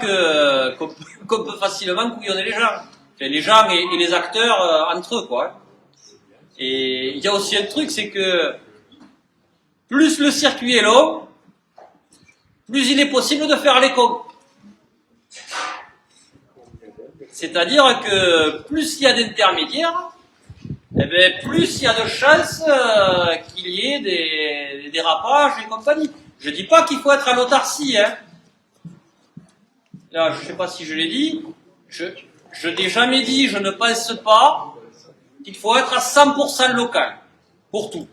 qu'on peut facilement couillonner les gens. Enfin, les gens et les acteurs entre eux, quoi. Et il y a aussi un truc, c'est que plus le circuit est long, plus il est possible de faire les cons. C'est-à-dire que plus il y a d'intermédiaires, eh bien, plus il y a de chances qu'il y ait des dérapages et compagnie. Je dis pas qu'il faut être à l'autarcie, hein. Là, je sais pas si je l'ai dit. Je n'ai jamais dit, je ne pense pas qu'il faut être à 100% local pour tout.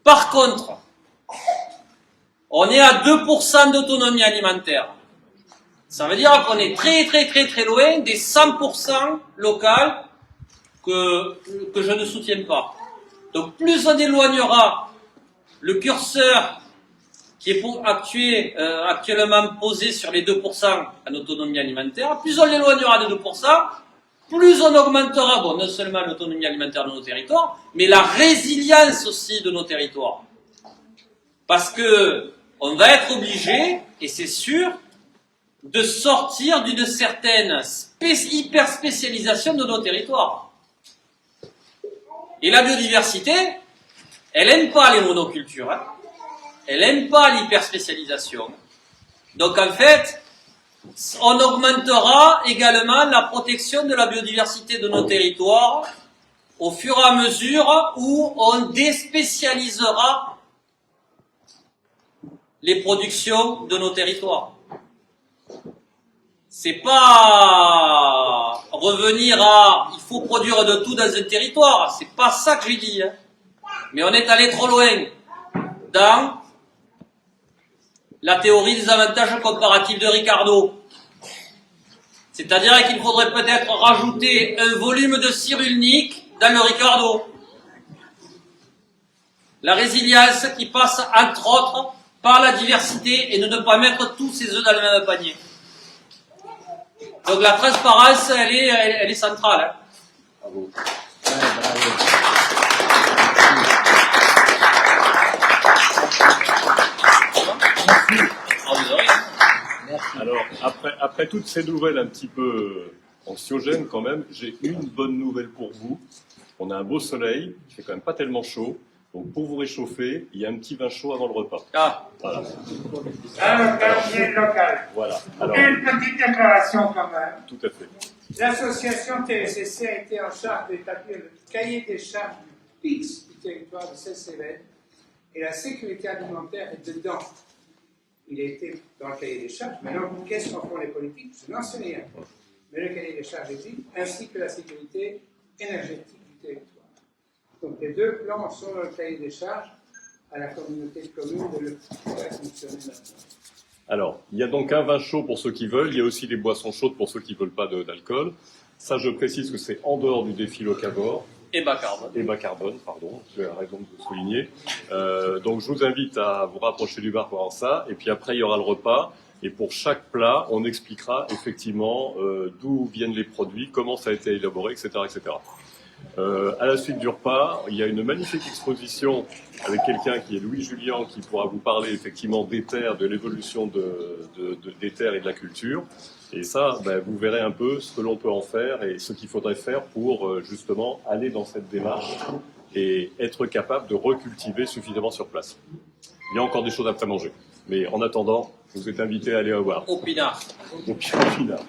Par contre, on est à 2% d'autonomie alimentaire. Ça veut dire qu'on est très loin des 100% locales que je ne soutiens pas. Donc plus on éloignera le curseur qui est actuellement posé sur les 2% en autonomie alimentaire, plus on l'éloignera des 2%, plus on augmentera, bon, non seulement l'autonomie alimentaire de nos territoires, mais la résilience aussi de nos territoires. Parce que on va être obligé, et c'est sûr, de sortir d'une certaine hyper-spécialisation de nos territoires. Et la biodiversité, elle n'aime pas les monocultures, hein. Elle n'aime pas l'hyperspécialisation. Donc en fait, on augmentera également la protection de la biodiversité de nos territoires au fur et à mesure où on déspécialisera les productions de nos territoires. C'est pas revenir à il faut produire de tout dans un territoire, c'est pas ça que j'ai dit, hein. Mais on est allé trop loin dans la théorie des avantages comparatifs de Ricardo. C'est-à-dire qu'il faudrait peut-être rajouter un volume de cyrulnique dans le Ricardo. La résilience qui passe entre autres par la diversité et de ne pas mettre tous ses œufs dans le même panier. Donc la transparence, elle est centrale, hein. Bravo. Ah, vous aurez. Merci. Alors, après après toutes ces nouvelles un petit peu anxiogènes quand même, j'ai une bonne nouvelle pour vous. On a un beau soleil, il fait quand même pas tellement chaud. Donc pour vous réchauffer, il y a un petit vin chaud avant le repas. Ah, Voilà. Local. Voilà. Alors, Et une petite déclaration quand même. tout à fait. L'association TSCC a été en charge d'établir le cahier des charges du PIX du territoire de Celles-Cévennes et la sécurité alimentaire est dedans. Il a été dans le cahier des charges. Maintenant, qu'est-ce qu'en font les politiques? Je n'en sais rien. Mais le cahier des charges existe, ainsi que la sécurité énergétique du territoire. Donc les deux plans sont dans le cahier des charges à la communauté de communes de le faire fonctionner maintenant. Alors, il y a donc un vin chaud pour ceux qui veulent, il y a aussi des boissons chaudes pour ceux qui ne veulent pas d'alcool. Ça, je précise que c'est en dehors du défi locavore. et bas carbone. Et bas carbone, pardon, tu as raison de le souligner. Donc je vous invite à vous rapprocher du bar pour voir ça, et puis après il y aura le repas, et pour chaque plat, on expliquera effectivement d'où viennent les produits, comment ça a été élaboré, etc. etc. À la suite du repas, il y a une magnifique exposition avec quelqu'un qui est Louis Julien, qui pourra vous parler effectivement des terres, de l'évolution des terres et de la culture. Et ça, ben, vous verrez un peu ce que l'on peut en faire et ce qu'il faudrait faire pour justement aller dans cette démarche et être capable de recultiver suffisamment sur place. Il y a encore des choses après manger. Mais en attendant, vous êtes invités à aller voir. Au Pinard. Au Pinard.